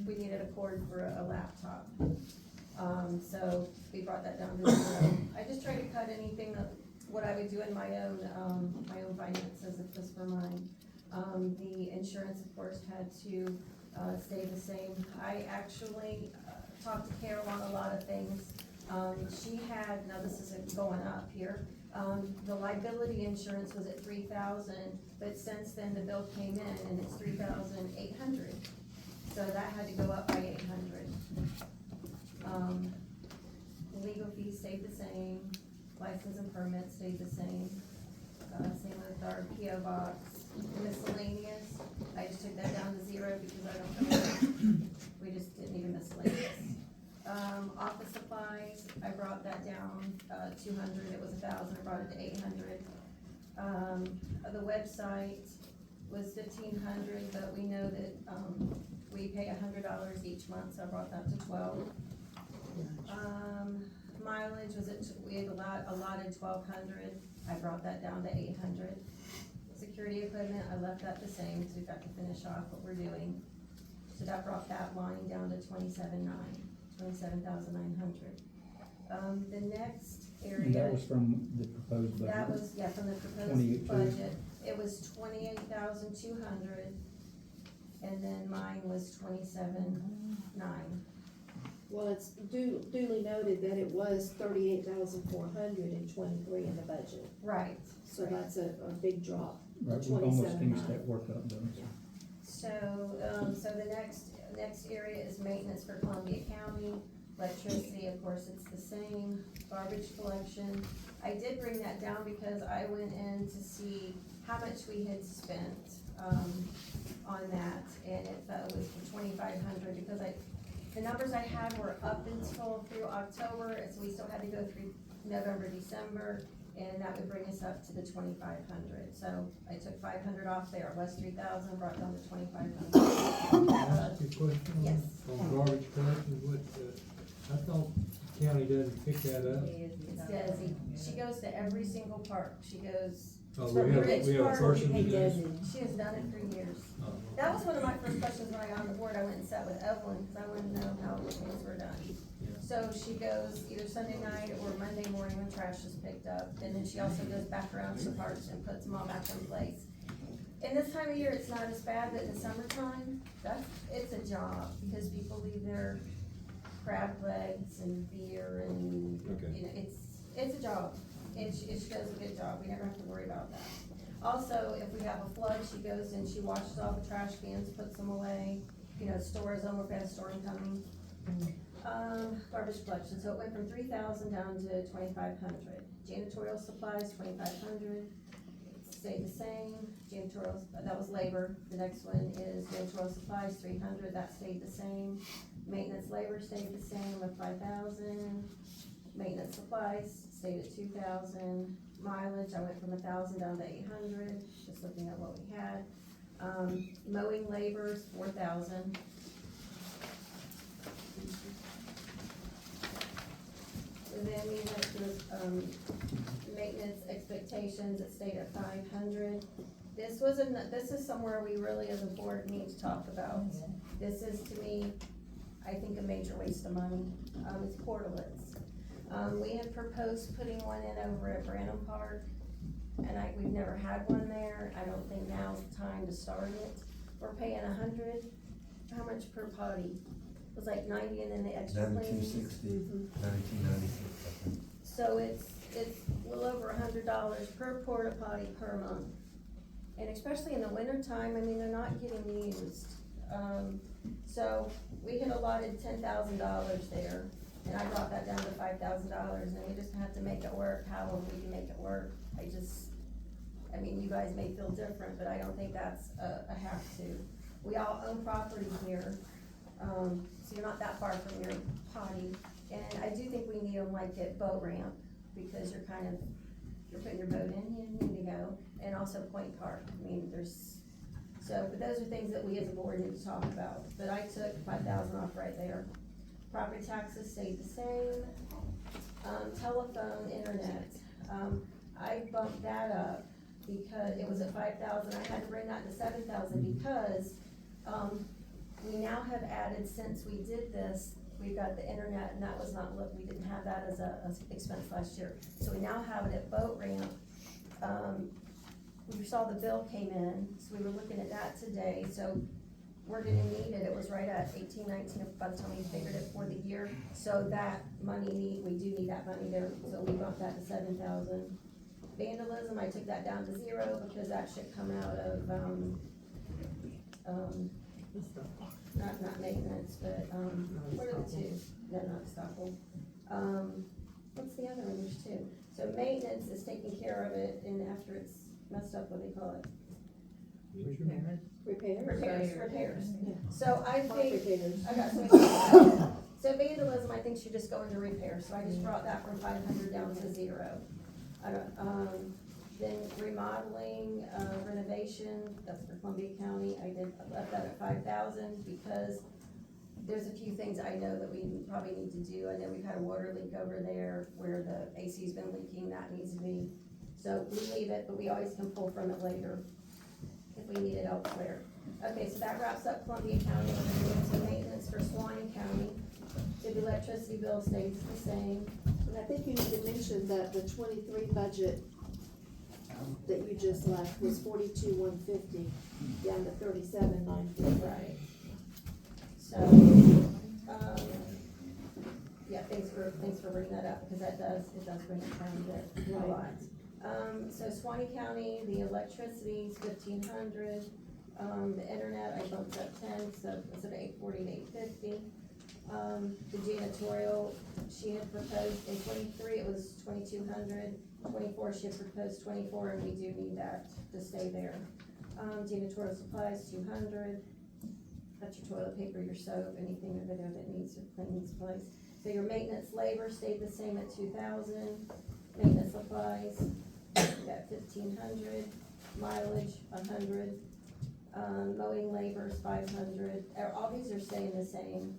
we needed a cord for a laptop. So we brought that down to 0. I just try to cut anything that, what I would do in my own finances if this were mine. The insurance, of course, had to, stay the same. I actually, talked to Carol on a lot of things. She had, now this isn't going up here, the liability insurance was at $3,000, but since then the bill came in and it's $3,800. So that had to go up by $800. Legal fees stayed the same, license and permits stayed the same. Same with our PO box. Miscellaneous, I just took that down to 0 because I don't know, we just didn't need a miscellaneous. Office supplies, I brought that down, 200, it was 1,000, I brought it to 800. The website was 1,500, but we know that, we pay $100 each month, so I brought that to 12. Mileage was we had allotted 1,200, I brought that down to 800. Security equipment, I left that the same, because we've got to finish off what we're doing. So that brought that line down to 27,900. The next area. And that was from the proposed budget? That was, yeah, from the proposed budget. It was 28,200, and then mine was 27,900. Well, it's duly noted that it was 38,423 in the budget, Right. so that's a big drop. Right, we've almost finished that work up, though. So, so the next area is maintenance for Columbia County. Electricity, of course, it's the same. Garbage collection, I did bring that down because I went in to see how much we had spent, on that, and it was for 2,500, because the numbers I had were up until through October, and so we still had to go through November, December, and that would bring us up to the 2,500. So I took 500 off there, less 3,000, brought down to 2,500. Good question. Yes. On garbage collection, what, I thought the county doesn't pick that up. It's Desi. She goes to every single park. She goes. Oh, to we have Ridge a Park. person that does. She has done it for years. Oh. That was one of my first questions when I got on the board. I went and sat with Evelyn, cause I wanted to know how things were done. So she goes either Sunday night or Monday morning when trash is picked up, and then she also goes back around to the parks and puts them all back in place. In this time of year, it's not as bad, but in the summertime, it's a job, because people leave their crab legs and beer and, Okay. you know, it's a job. She does a good job, we never have to worry about that. Also, if we have a flood, she goes and she washes all the trash cans, puts them away, you know, stores them, if we have a storm coming. Garbage collection, so it went from 3,000 down to 2,500. Janitorial supplies, 2,500, stayed the same. Janitorial, that was labor. The next one is janitorial supplies, 300, that stayed the same. Maintenance labor stayed the same at 5,000. Maintenance supplies stayed at 2,000. Mileage, I went from 1,000 down to 800, just looking at what we had. Mowing labors, 4,000. And then we went to, maintenance expectations, it stayed at 500. This is somewhere we really as a board need to talk about. This is, to me, I think a major waste of money. It's portalets. We had proposed putting one in over at Branham Park, and we've never had one there. I don't think now's the time to start it. We're paying 100, how much per potty? It was like 90 and then the extra cleanings. 92.60, 1996, I think. So it's a little over $100 per porta potty per month. And especially in the winter time, I mean, they're not getting used. So we had allotted $10,000 there, and I brought that down to $5,000, and we just have to make it work, however we can make it work. I mean, you guys may feel different, but I don't think that's a have to. We all own property here, so you're not that far from your potty. And I do think we need them like at boat ramp, because you're putting your boat in, you need to go, and also Point Park. I mean, but those are things that we as a board need to talk about. But I took 5,000 off right there. Property taxes stayed the same. Telephone, internet, I bumped that up because it was at 5,000. I had to bring that to 7,000 because, we now have added, since we did this, we've got the internet, and that was not, we didn't have that as an expense last year. So we now have it at boat ramp. We saw the bill came in, so we were looking at that today, so we're gonna need it. It was right at 18, 19, by the time we figured it for the year. So that we do need that money there, so we bumped that to 7,000. Vandalism, I took that down to 0 because that should come out of, not maintenance, but, what are the two? No, not Stockwell. What's the other one? There's 2. So maintenance is taking care of it, and after it's messed up, what do they call it? Repairs. Yeah. So I think, Repairs. I got some. So vandalism, I think should just go into repair, so I just brought that from 500 down to 0. Then remodeling, renovation, that's for Columbia County, I left that at 5,000 because there's a few things I know that we probably need to do. I know we've had a water leak over there where the AC's been leaking, that needs to be, so we leave it, but we always can pull from it later if we need it elsewhere. Okay, so that wraps up Columbia County. We're gonna move to maintenance for Suwannee County. The electricity bill stays the same. And I think you need to mention that the 23 budget that you just left was 42,150 down to 37,950. Right. So, yeah, thanks for bringing that up, because it does bring it down a lot. So Suwannee County, the electricity is 1,500, the internet, I bumped up 10, so instead of 840 to 850. The janitorial, she had proposed in 23, it was 2,200, 24, she had proposed 24, and we do need that to stay there. Janitorial supplies, 200. That's your toilet paper, your soap, anything over there that needs your cleaning supplies. So your maintenance labor stayed the same at 2,000. Maintenance supplies, you got 1,500. Mileage, 100. Mowing labor is 500. All these are staying the same.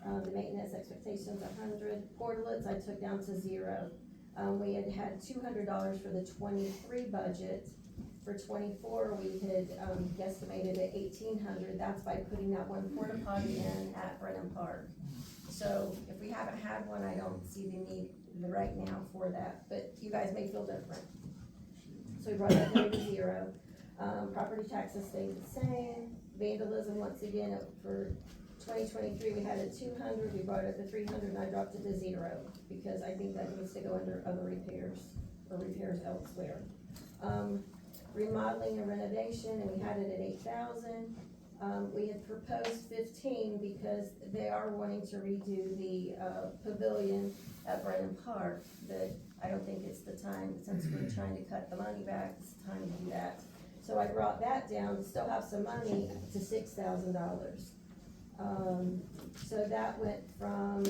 The maintenance expectations 100. Portlets I took down to 0. We had $200 for the 23 budget. For 24, we had guesstimated at 1,800. That's by putting that one porta potty in at Brennan Park. So if we haven't had one, I don't see the need right now for that, but you guys may feel different. So we brought that down to 0. Property taxes stayed the same. Vandalism, once again, for 2023, we had it 200, we brought it to 300, and I dropped it to 0, because I think that needs to go under other repairs, or repairs elsewhere. Remodeling and renovation, and we had it at 8,000. We had proposed 15 because they are wanting to redo the pavilion at Brennan Park, but I don't think it's the time, since we're trying to cut the money back, it's the time to do that. So I brought that down, still have some money, to $6,000. So that went from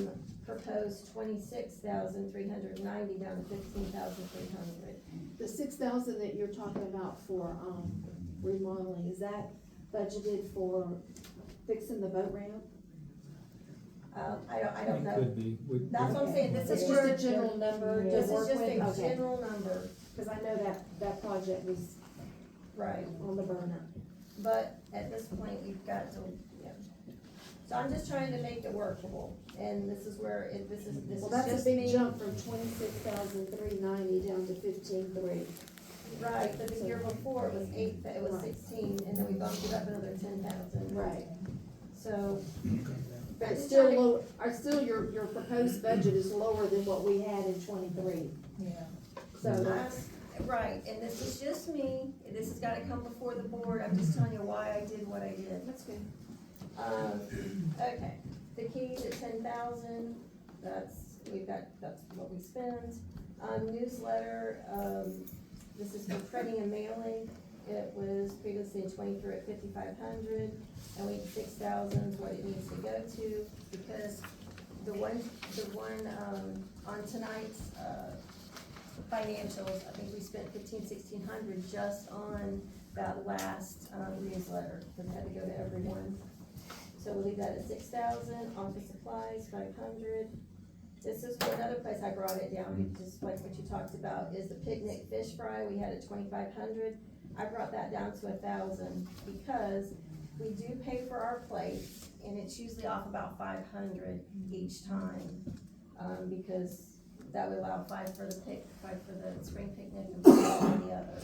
proposed 26,390 down to 15,300. The 6,000 that you're talking about for, remodeling, is that budgeted for fixing the boat ramp? I don't know. Could be. That's what I'm saying, this It's is just where- a general number to This is work just with? a Okay. general number, Cause I know that project was right, on the burner. but at this point, we've got to, yeah. So I'm just trying to make it workable, and this is where, this is Well, that's just a big me. jump from 26,390 down to 15,300. Right, but the year before, it was 8, it was 16, and then we bumped it up another 10,000. Right. So, But I'm it's just still trying to- low, your proposed budget is lower than what we had in 23. Yeah. So that's, right, and this is just me, this has gotta come before the board, I'm just telling you why I did what I did. that's good. Okay, the keys at 10,000, that's what we spend. Newsletter, this is for printing and mailing, it was previously in 23 at 5,500, and we 6,000 is what it needs to go to, because the one, on tonight's, financials, I think we spent 1,600 just on that last, newsletter, because it had to go to everyone. So we'll leave that at 6,000, office supplies, 500. This is another place I brought it down, just like what you talked about, is the picnic fish fry, we had it 2,500. I brought that down to 1,000, because we do pay for our plates, and it's usually off about 500 each time. Because that would allow 5 for the spring picnic and 5 for the other.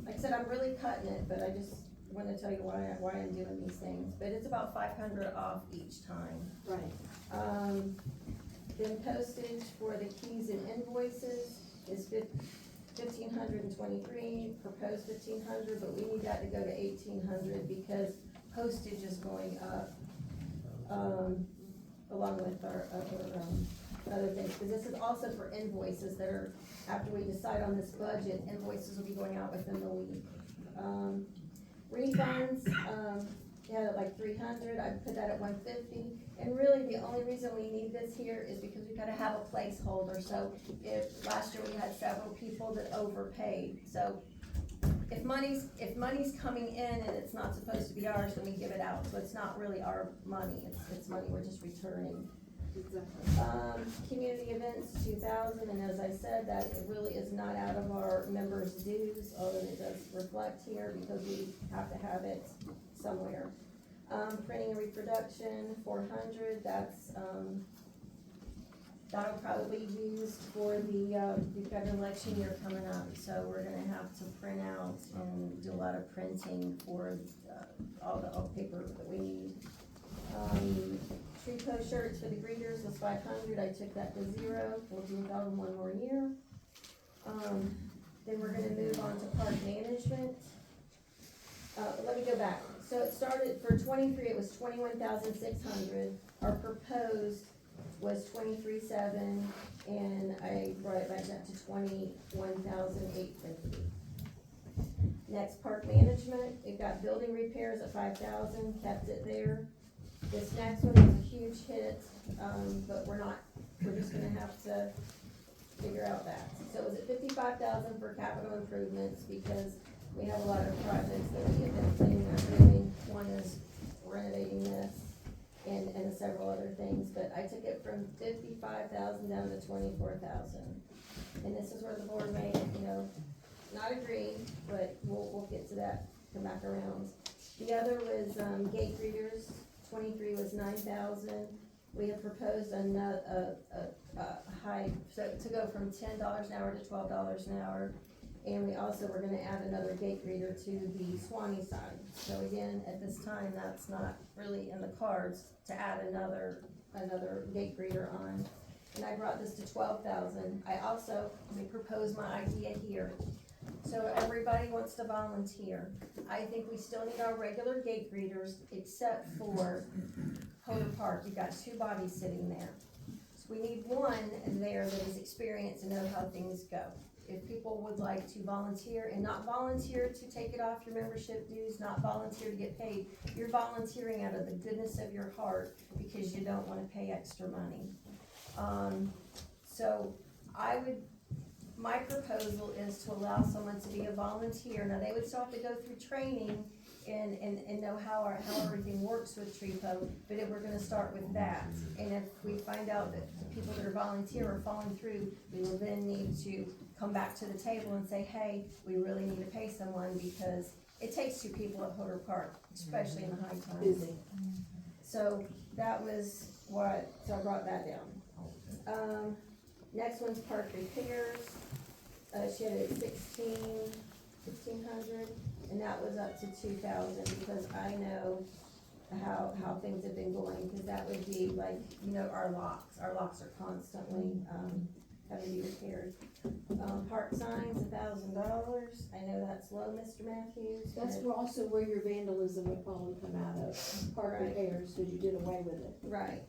Like I said, I'm really cutting it, but I just want to tell you why I'm doing these things, but it's about 500 off each time. Right. Then postage for the keys and invoices is 1,523, proposed 1,500, but we need that to go to 1,800 because postage is going up, along with our other things, because this is also for invoices that are, after we decide on this budget, invoices will be going out within the week. Refunds, yeah, like 300, I put that at 150, and really the only reason we need this here is because we gotta have a placeholder, so if, last year we had several people that overpaid, so if money's coming in and it's not supposed to be ours, then we give it out, so it's not really our money, it's money we're just returning. Exactly. Community events, 2,000, and as I said, that it really is not out of our members' dues, although it does reflect here because we have to have it somewhere. Printing and reproduction, 400, that'll probably be used for we've got an election year coming up, so we're gonna have to print out and do a lot of printing for, all the paper that we need. Trepo shirts for the greeters was 500, I took that to 0, we'll do without them one more year. Then we're gonna move on to park management. Let me go back, so it started, for 23, it was 21,600, our proposed was 23,700, and I brought it back up to 21,850. Next, park management, it got building repairs at 5,000, kept it there. This next one is a huge hit, but we're just gonna have to figure out that. So it was at 55,000 for capital improvements, because we have a lot of projects that we have been planning on doing. One is renovating this, and the took it from 55,000 down to 24,000. And this is where the board may, not agree, but we'll get to that, come back around. The other was, gate readers, 23 was 9,000. We have proposed a high, so to go from $10 an hour to $12 an hour. And we also were gonna add another gate reader to the Swanee side. So again, at this time, that's not really in the cards to add another gate reader on. And I brought this to 12,000. I also, let me propose my idea here. So everybody wants to volunteer. I think we still need our regular gate readers, except for Hoder Park. You've got 2 bodies sitting there. So we need one there that is experienced and know how things go. If people would like to volunteer, and not volunteer to take it off your membership dues, not volunteer to get paid, you're volunteering out of the goodness of your heart because you don't wanna pay extra money. So my proposal is to allow someone to be a volunteer. Now, they would still have to go through training and know how everything works with trepo, but if we're gonna start with that. And if we find out that the people that are volunteer are falling through, we will then need to come back to the table and say, hey, we really need to pay someone because it takes 2 people at Hoder Park, especially in the high times. So that was so I brought that down. Next one's park repairs. She had it at 1,600, and that was up to 2,000 because I know how things have been going, because that would be like, our locks are constantly, having to be repaired. Park signs, $1,000. I know that's low, Mr. Matthews. That's also where your vandalism would probably come out of, park repairs, because you did away with it. Right.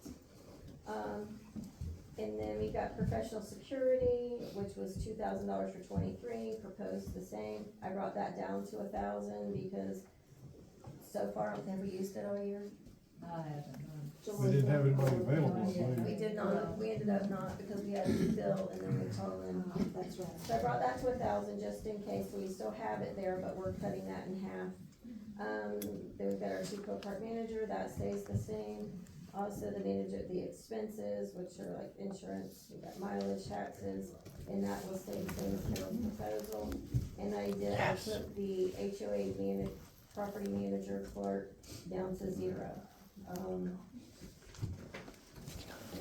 And then we got professional security, which was $2,000 for 23, proposed the same. I brought that down to 1,000 because so far I've never used it all year. I haven't. We didn't have anybody available. We did not, we ended up not because we had to bill and then we told them. That's right. So I brought that to 1,000 just in case. We still have it there, but we're cutting that in half. Then we've got our Depot Park manager, that stays the same. Also the manager, the expenses, which are like insurance, we got mileage, taxes, and that will stay the same as Carol's proposal. And I took the HOA property manager clerk down to 0.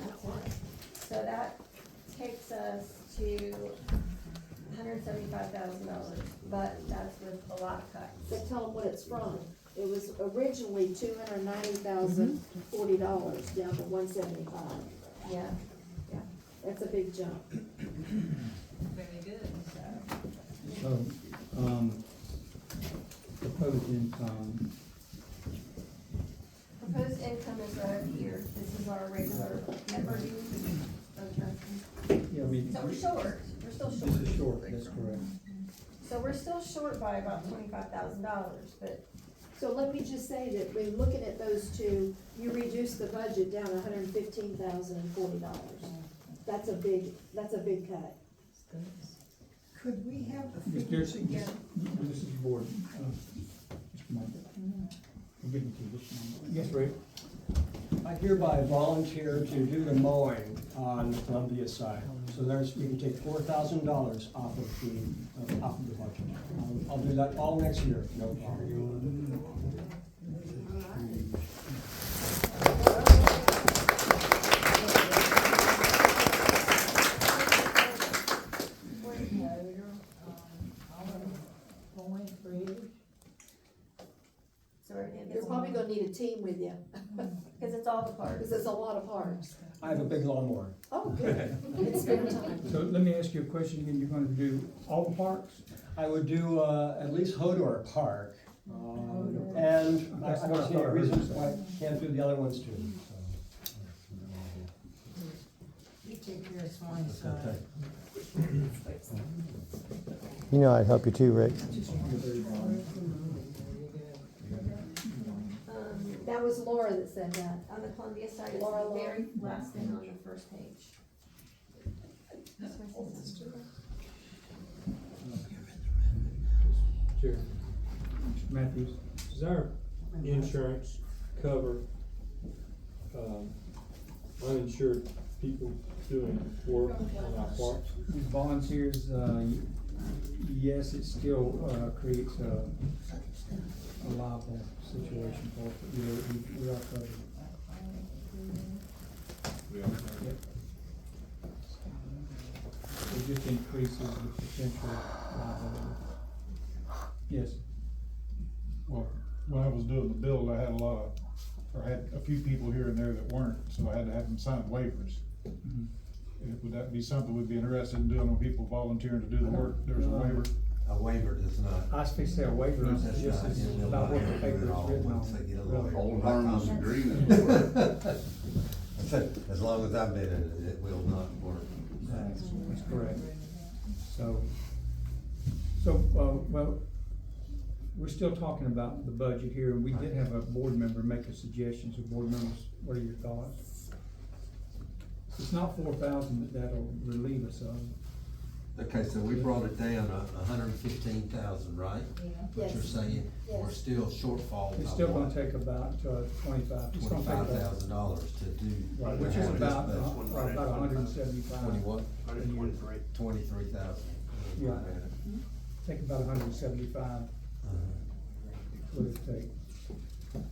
That's it. So that takes us to $175,000, but that's with a lot of cuts. But tell them what it's from. It was originally $290,040 down to $175. Yeah. That's a big jump. Very good, so. So, proposed income, Proposed income is right here. This is our regular member dues. yeah, I mean. So we're short, we're still short. This is short, that's correct. So we're still short by about $25,000, but So let me just say that when looking at those two, you reduced the budget down $115,040. That's a big cut. Could we have the This figures again? is the board, Mr. Michael. We'll give it to you this one. Yes, Rick? I hereby volunteer to do the mowing on the Columbia side. So we can take $4,000 off of the budget. I'll do that all next year, no problem. You're probably gonna need a team with you, because it's all the parts. because it's a lot of parts. I have a big lawnmower. Oh, good. It's spare time. So let me ask you a question again. You're gonna do all the parks? I would do at least Hodor Park. And I don't see any reasons why I can't do the other ones too. You take care of Swanee side. I'd help you too, Rick. That was Laura that said that. On the Columbia side, it's Laura the very Long. last thing on the first page. Chair, Mr. Matthews? does our insurance cover, uninsured people doing work on our parks? These volunteers, yes, it still, creates a liable situation for us, but we are covered. We are- Yep. It just increases the potential liability. Yes. Well, when I was doing the build, I had had a few people here and there that weren't, so I had to have them sign waivers. Would that be something we'd be interested in doing when people volunteering to do the work? There's a waiver. A waiver does not. I speak to a waiver, is That's just not as in the about what the line paper at all is written once they get a on. lawyer. Really. Old harmless agreement. I said, as long as I've been in it, it will not work. That's correct. So, well, we're still talking about the budget here, and we did have a board member make a suggestion, so board members, what are your thoughts? It's not 4,000 that'll relieve us of. Okay, so we brought it down 115,000, right? What you're Yes. saying, we're Yes. still shortfall. It's by still gonna what? take about, 25. It's gonna take about- $25,000 to do. Right, which is have this about, budget. about 175. 20 what? a year. 23,000. Yeah. Take about 175 would it take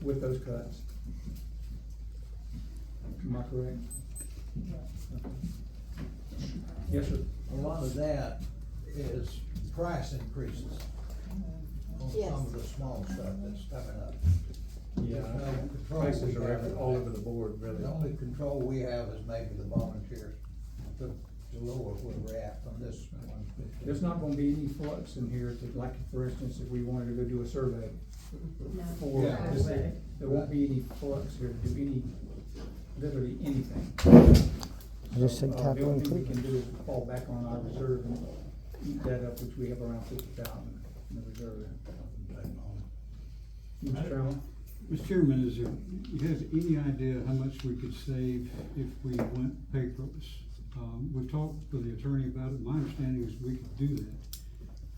with those cuts. Am I correct? Yes, sir. A lot of that is price increases on Yes. some of the small stuff that's coming up. Yeah, No control prices we are have. all over the board, really. The only control we have is maybe the volunteers to lower where we're at from this one. There's not gonna be any flux in here to, like, for instance, if we wanted to go do a survey for Yeah. this, there won't be any flux here to do literally anything. I just said The capital only thing we can improvement. do is fall back on our reserve and eat that up, which we have around 50,000 in the reserve. Mr. Chairman? Mr. Chairman, you have any idea how much we could save if we went paperless? We've talked with the attorney about it, my understanding is we could do that.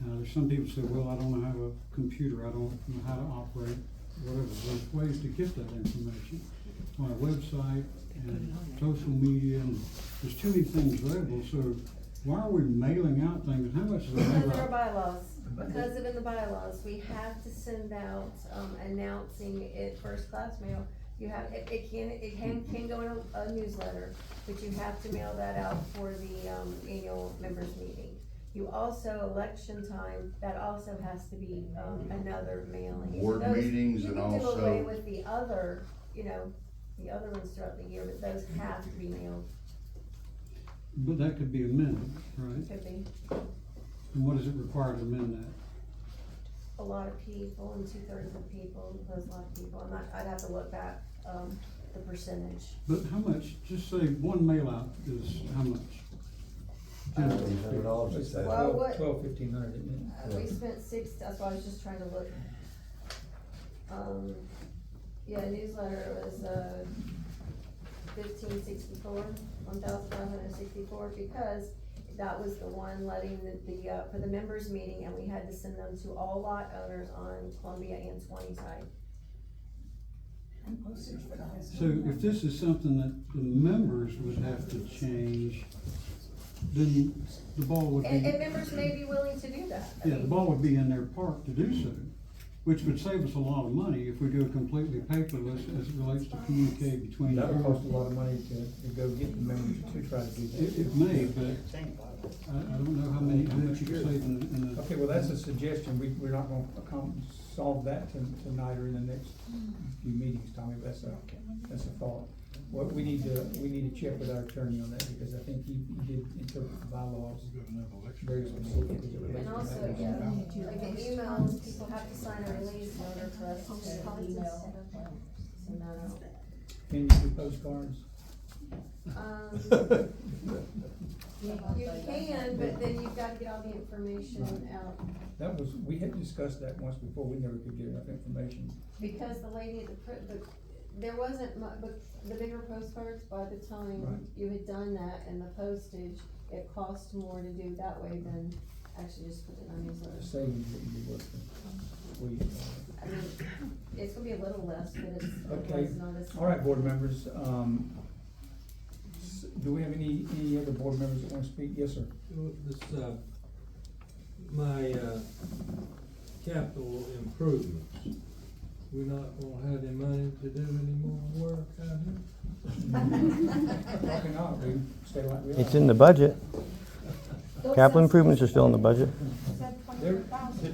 There's some people say, well, I don't have a computer, I don't know how to operate, whatever, there's ways to get that information on our website and social media, and there's too many things available, so why are we mailing out things, how much is a Because mail of our out? bylaws, because of in the bylaws, we have to send out, announcing it first class mail. You have, it can go in a newsletter, but you have to mail that out for the, annual members meeting. You also, election time, that also has to be, another mailing. Board Those- meetings and You can do away also- with the other, the other ones throughout the year, but those have to be mailed, But that could be amended, right? could be. And what does it require to amend that? A lot of people, and 2/3 of people, those lot of people, I'd have to look back, the percentage. But how much, just say one mail out is how much? $1,500 is It's that. Well, what- 1,500, isn't it? We spent that's why I was just trying to look. Newsletter was, 1,564, because that was the one letting for the members meeting, and we had to send them to all lot owners on Columbia and Swanee side. So if this is something that the members would have to change, then the ball would And be, members may be willing to do that. I yeah, the mean, ball would be in their park to do so, which would save us a lot of money if we go completely paperless as it relates to communicate between. That would cost a lot of money to go get the members to try to do that. It may, but I don't know how much you can save in the. Okay, well, that's a suggestion, we're not gonna solve that tonight or in the next few meetings, Tommy, but that's a thought. What we need to check with our attorney on that, because I think he did interpret the bylaws very specific as it relates And to also, that. yeah, like the emails, people have to sign a release in order for us to email. Send that out. Can you do postcards? You can, but then you've got to get all the information out, We had discussed that once before, we never could get enough information. because the lady at there wasn't but the bigger postcards, by the time Right. you had done that and the postage, it cost more to do that way than actually just put it on newsletter. Savings wouldn't be worth it. I mean, it's gonna be a little less, but Okay, it's not as. all right, board members, Do we have any other board members that wanna speak? Yes, sir. This, my, capital improvements, we're not gonna have any money to do any more work out here? Probably not, we stay like we are. It's in the budget. Capital improvements are still in the budget. They're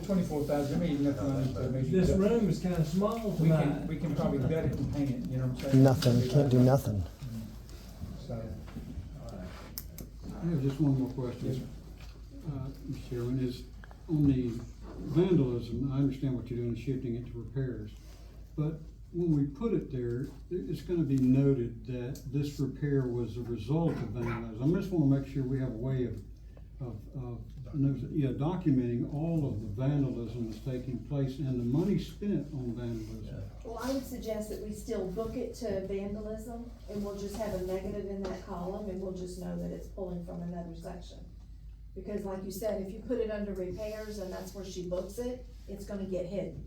24,000, there may be nothing on it to make This it. room is kinda small We tonight. can probably gut it and paint it, you know what I'm saying? Nothing, can't do nothing. So, I have just one more question. Yes, sir. Mr. Chairman, is on the vandalism, I understand what you're doing, shifting it to repairs. But when we put it there, it's gonna be noted that this repair was a result of vandalism. I just wanna make sure we have a way of documenting all of the vandalism that's taking place and the money spent on vandalism. Well, I would suggest that we still book it to vandalism, and we'll just have a negative in that column, and we'll just know that it's pulling from another section. Because like you said, if you put it under repairs and that's where she books it, it's gonna get hidden.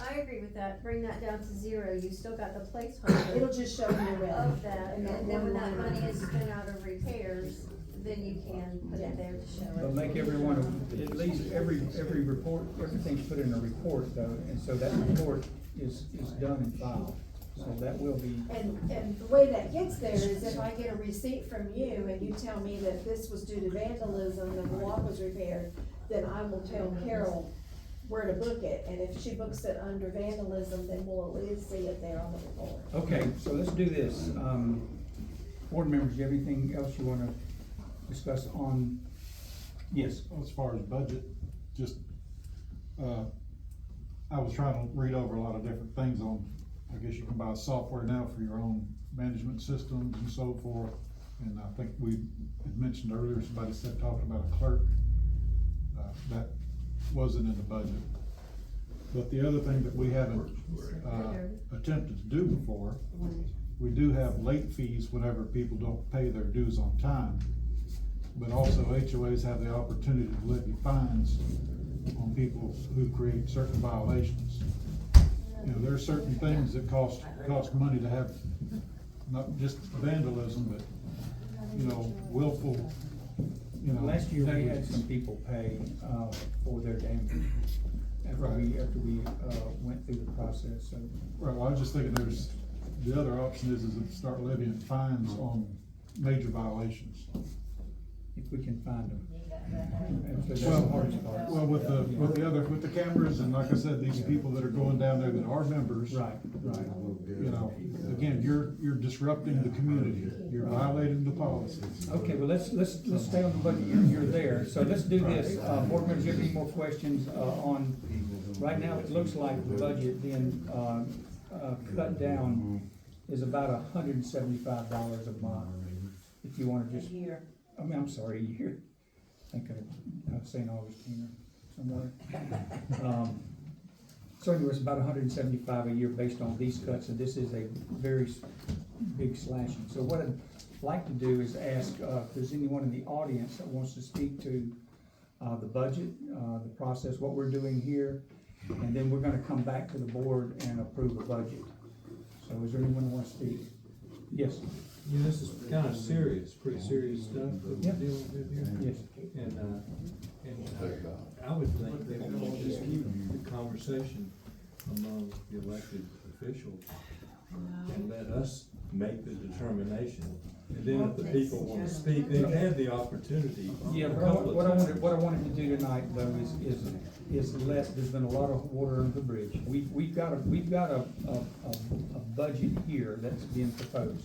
I agree with that, bring that down to 0, you still got the placeholder. It'll just show in the red. Of that, And and that then when one that line money item. is spent out of repairs, then you can put it there to show it. but make everyone, at least every report, everything's put in a report though, and so that report is done and filed. So that will be, And the way that gets there is if I get a receipt from you and you tell me that this was due to vandalism and the walk was repaired, then I will tell Carol where to book it, and if she books it under vandalism, then we'll at least see it there on the report. okay, so let's do this. Board members, do you have anything else you wanna discuss on? Yes. As far as budget, just, I was trying to read over a lot of different things on, I guess you can buy software now for your own management systems and so forth. And I think we had mentioned earlier, somebody said, talking about a clerk, that wasn't in the budget. But the other thing that we haven't, attempted to do before, we do have late fees whenever people don't pay their dues on time. But also HOAs have the opportunity to levy fines on people who create certain violations. You know, there are certain things that cost money to have, not just vandalism, but, you know, willful, you know. Last year, we had negligence. some people pay, for their damage after we went through the process, so. Right, well, I was just thinking the other option is to start levying fines on major violations. If we can find them. And so that's the hardest part. Well, with the cameras, and like I said, these people that are going down there that are members. Right. You know, again, you're disrupting the community, you're violating the policies. Okay, well, let's stay on the budget, you're there, so let's do this, board members, you have any more questions, on, right now, it looks like the budget being, cut down is about $175 a month, if you wanna just. I'm sorry, a year. I think I was saying Augustine somewhere. So anyway, it's about $175 a year based on these cuts, and this is a very big slashing. So what I'd like to do is ask, if there's anyone in the audience that wants to speak to, the budget, the process, what we're doing here, and then we're gonna come back to the board and approve a budget. So is there anyone who wants to speak? Yes? Yeah, this is kinda serious, pretty serious stuff that we're Yeah. dealing with here. Yes. And I would think that we should just keep the conversation among the elected officials and let us make the determination. And then if the people wanna speak, they've had the opportunity Yeah, a but couple of times. what I wanted to do tonight though is less, there's been a lot of water under the bridge. We've got a budget here that's being proposed,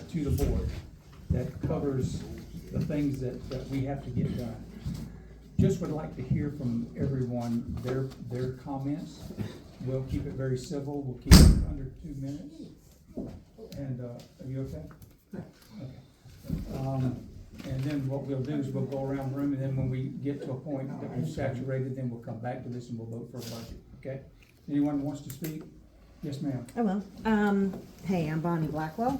to the board that covers the things that we have to get done. Just would like to hear from everyone, their comments. We'll keep it very civil, we'll keep it under 2 minutes. And, are you okay? Okay. And then what we'll do is we'll go around the room, and then when we get to a point that we've saturated, then we'll come back to this and we'll vote for a budget, okay? Anyone wants to speak? Yes, ma'am. Oh, well, hey, I'm Bonnie Blackwell.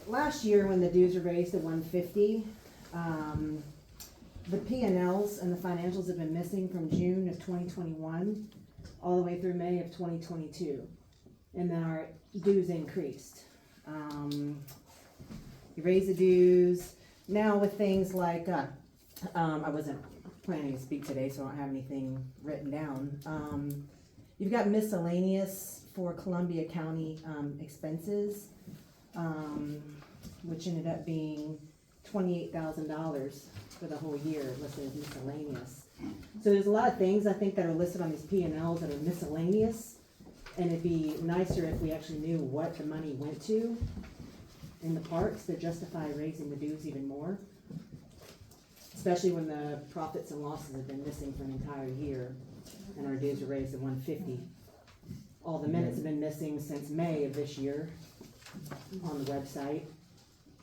Last year, when the dues were raised to $150, the P&Ls and the financials have been missing from June of 2021 all the way through May of 2022. and then our dues increased. You raise the dues, now with things like, I wasn't planning to speak today, so I don't have anything written down. You've got miscellaneous for Columbia County, expenses, which ended up being $28,000 for the whole year listed as miscellaneous. So there's a lot of things I think that are listed on these P&Ls that are miscellaneous, and it'd be nicer if we actually knew what the money went to in the parks to justify raising the dues even more. Especially when the profits and losses have been missing for an entire year, and our dues are raised to $150. All the minutes have been missing since May of this year on the website.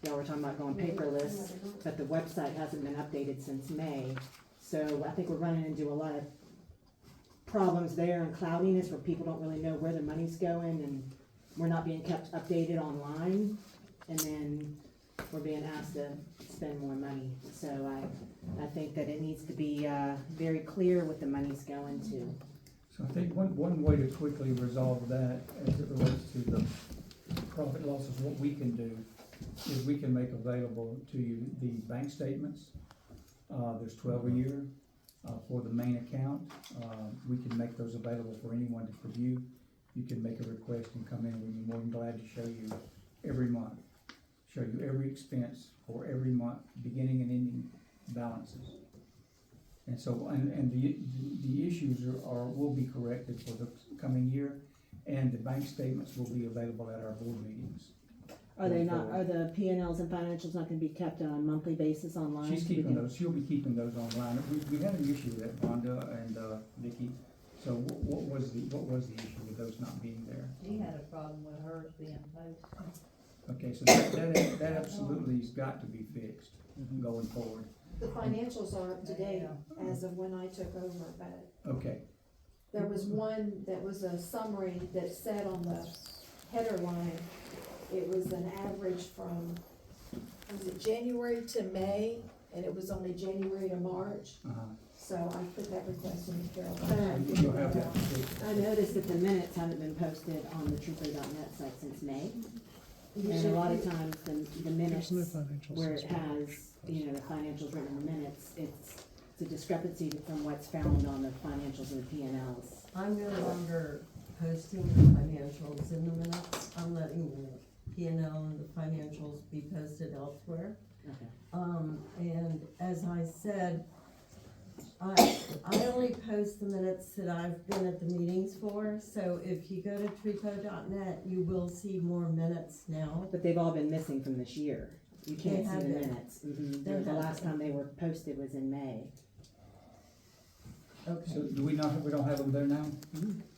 Y'all were talking about going paperless, but the website hasn't been updated since May. So I think we're running into a lot of problems there and cloudiness where people don't really know where their money's going, and we're not being kept updated online, and then we're being asked to spend more money. So I think that it needs to be very clear what the money's going to. So I think one way to quickly resolve that as it relates to the profit losses, what we can do is we can make available to you the bank statements. There's 12 a year for the main account. We can make those available for anyone to review. You can make a request and come in, and we'd be more than glad to show you every month. Show you every expense for every month, beginning and ending balances. And so, and the issues will be corrected for the coming year, and the bank statements will be available at our board meetings. Are the P&Ls and financials not gonna be kept on a monthly basis online? She's keeping those, she'll be keeping those online. We had an issue with that, Rhonda and Vicki. So what was the issue with those not being there? She had a problem with hers being posted. Okay, so that absolutely has got to be fixed going forward. The financials are up to date as of when I took over, but Okay, there was one that was a summary that said on the header line, it was an average from, was it January to May, and it was only January to March. So I put that request in Carol. you'll have that fixed. I noticed that the minutes haven't been posted on the trepo.net site since May. And a lot of times the minutes where it has, the financials written in the minutes, it's a discrepancy from what's found on the financials and the P&Ls. I'm no longer posting the financials in the minutes. I'm letting the P&L and the financials be posted elsewhere. Okay. And as I said, I only post the minutes that I've been at the meetings for, so if you go to trepo.net, you will see more minutes now. But they've all been missing from this year. You can't see the been. minutes. The last time they were posted was in May. Okay. So do we don't have them there now?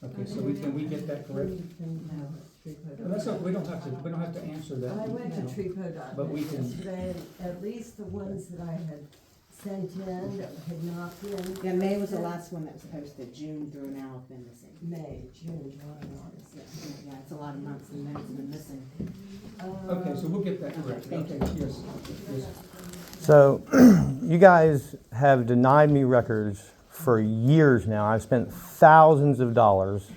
Okay, so we get that corrected? You can have trepo.net. Well, that's okay, we don't have to answer that. I went to now. trepo.net But we can- yesterday, and at least the ones that I had sent in that had not been. Yeah, May was the posted. last one that was posted. June through now have been missing. May, June, July, and August. Yeah, it's a lot of months and minutes have been missing. Okay, so we'll get that corrected. Thank you. Okay, yes. So, you guys have denied me records for years now. I've spent thousands of dollars.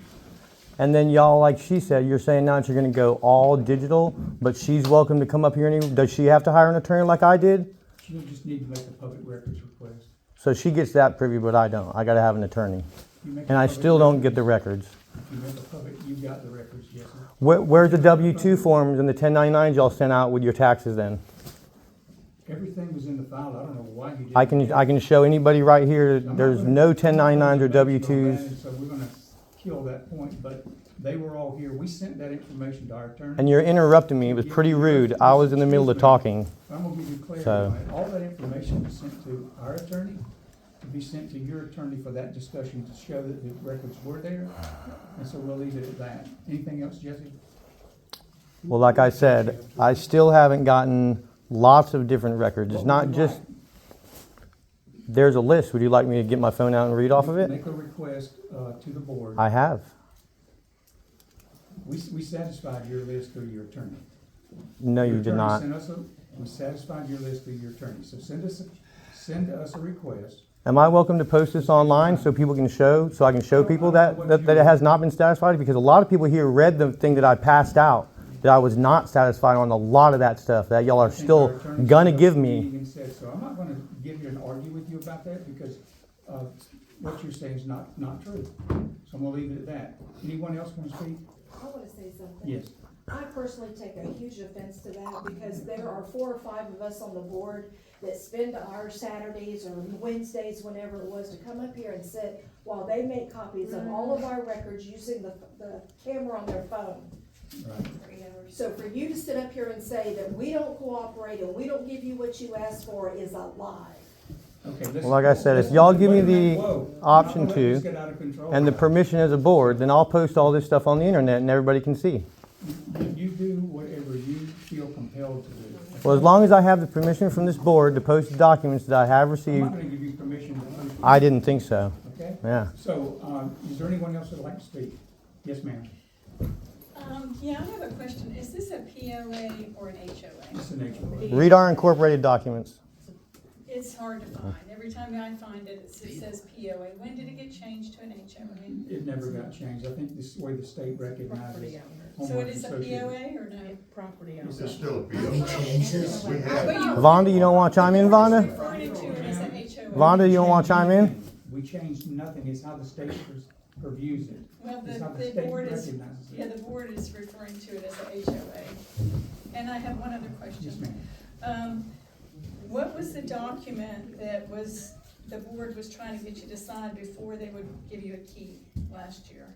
And then y'all, like she said, you're saying now that you're gonna go all digital, but she's welcome to come up here does she have to hire an attorney like I did? She'll just need to make a public records request. So she gets that privy, but I don't. I gotta have an attorney. You make a And I public still don't records- get the records. If you make a public, you got the records, yes, sir. Where's the W-2 forms and the 1099s y'all sent out with your taxes then? Everything was in the file, I don't know why you didn't. I can show anybody right here, there's no 1099s or W-2s. So we're gonna kill that point, but they were all here, we sent that information to our attorney. And you're interrupting me, it was pretty rude. I was in the middle of talking. I'm gonna give you clarity So- on it. All that information was sent to our attorney, to be sent to your attorney for that discussion to show that the records were there. And so we'll leave it at that. Anything else, Jesse? Well, like I said, I still haven't gotten lots of different records. It's not just, there's a list. Would you like me to get my phone out and read off of it? Make a request to the board. I have. We satisfied your list through your attorney. No, Your you did attorney not. sent us we satisfied your list through your attorney. So send us a request Am I welcome to post this online so people can show, so I can show people that it has not been satisfied? Because a lot of people here read the thing that I passed out, that I was not satisfied on a lot of that stuff, that y'all are still gonna give me. So I'm not gonna give you and argue with you about that, because, what you're saying is not true. So I'm gonna leave it at that. Anyone else wanna speak? I wanna say something. Yes. I personally take a huge offense to that, because there are 4 or 5 of us on the board that spend our Saturdays or Wednesdays, whenever it was, to come up here and sit while they make copies of all of our records using the camera on their phone. Right. So for you to sit up here and say that we don't cooperate and we don't give you what you asked for is a lie. Okay, Well, like I said, if y'all give me the option to, get out of control. and the permission as a board, then I'll post all this stuff on the internet and everybody can see. You do whatever you feel compelled to do. Well, as long as I have the permission from this board to post the documents that I have I'm received, not gonna give you permission to post it. I didn't think so. Okay? Yeah. So, is there anyone else that'd like to speak? Yes, ma'am. Yeah, I have a question. Is this a POA or an HOA? It's an HOA. Read our incorporated documents. It's hard to find. Every time I find it, it says POA. When did it get changed to an HOA? It never got changed. I think this is the way the state recognizes. So it is a POA or no? Property It's It's a- still a PO. We have, Vonda, you don't want to chime in, Vonda? Referring to it as a HOA. Vonda, you don't want to chime in? We changed nothing. It's how the state reviews it. Well, It's how the state board is, recognizes it. yeah, the board is referring to it as a HOA. And I have one other Yes, question. ma'am. What was the document that the board was trying to get you to sign before they would give you a key last year?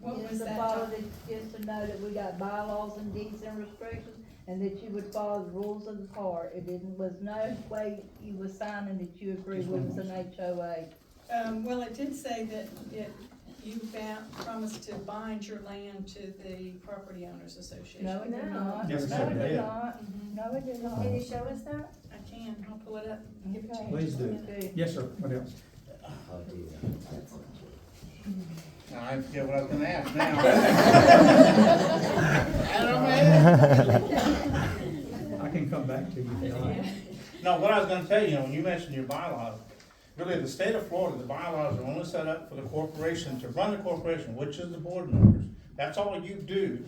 What was that document? Just to know that we got bylaws and deeds and restrictions, and that you would follow the rules of the part. Was no way you was signing that you agreed with us an HOA. Well, it did say that you promised to bind your land to the Property Owners Association. No, it did not. Yes, No, it it did. did not. No, it did not. Can you show us that? I can, I'll pull it up and give it to you. Please do. Yes, sir. What else? I forget what I was gonna ask now. I can come back to you if you like. No, what I was gonna tell you, when you mentioned your bylaws, really, the state of Florida, the bylaws are only set up for the corporation, to run the corporation, which is the board members. That's all you do.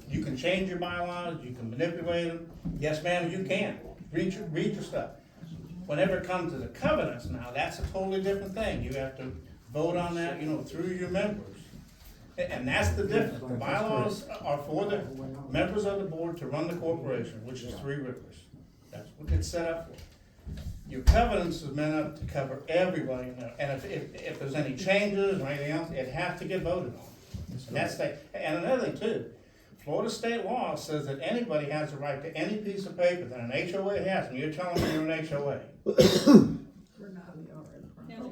You can change your bylaws, you can manipulate them. Yes, ma'am, you can. Read your stuff. Whenever it comes to the covenants now, that's a totally different thing. You have to vote on that, through your members. And that's the difference. The bylaws are for the members of the board to run the corporation, which is 3 Rivers. That's what it's set up for. Your covenants is meant up to cover everybody in there. And if there's any changes or anything else, it has to get voted on. And that's and another thing too, Florida state law says that anybody has a right to any piece of paper that an HOA has, and you're telling me you're an HOA.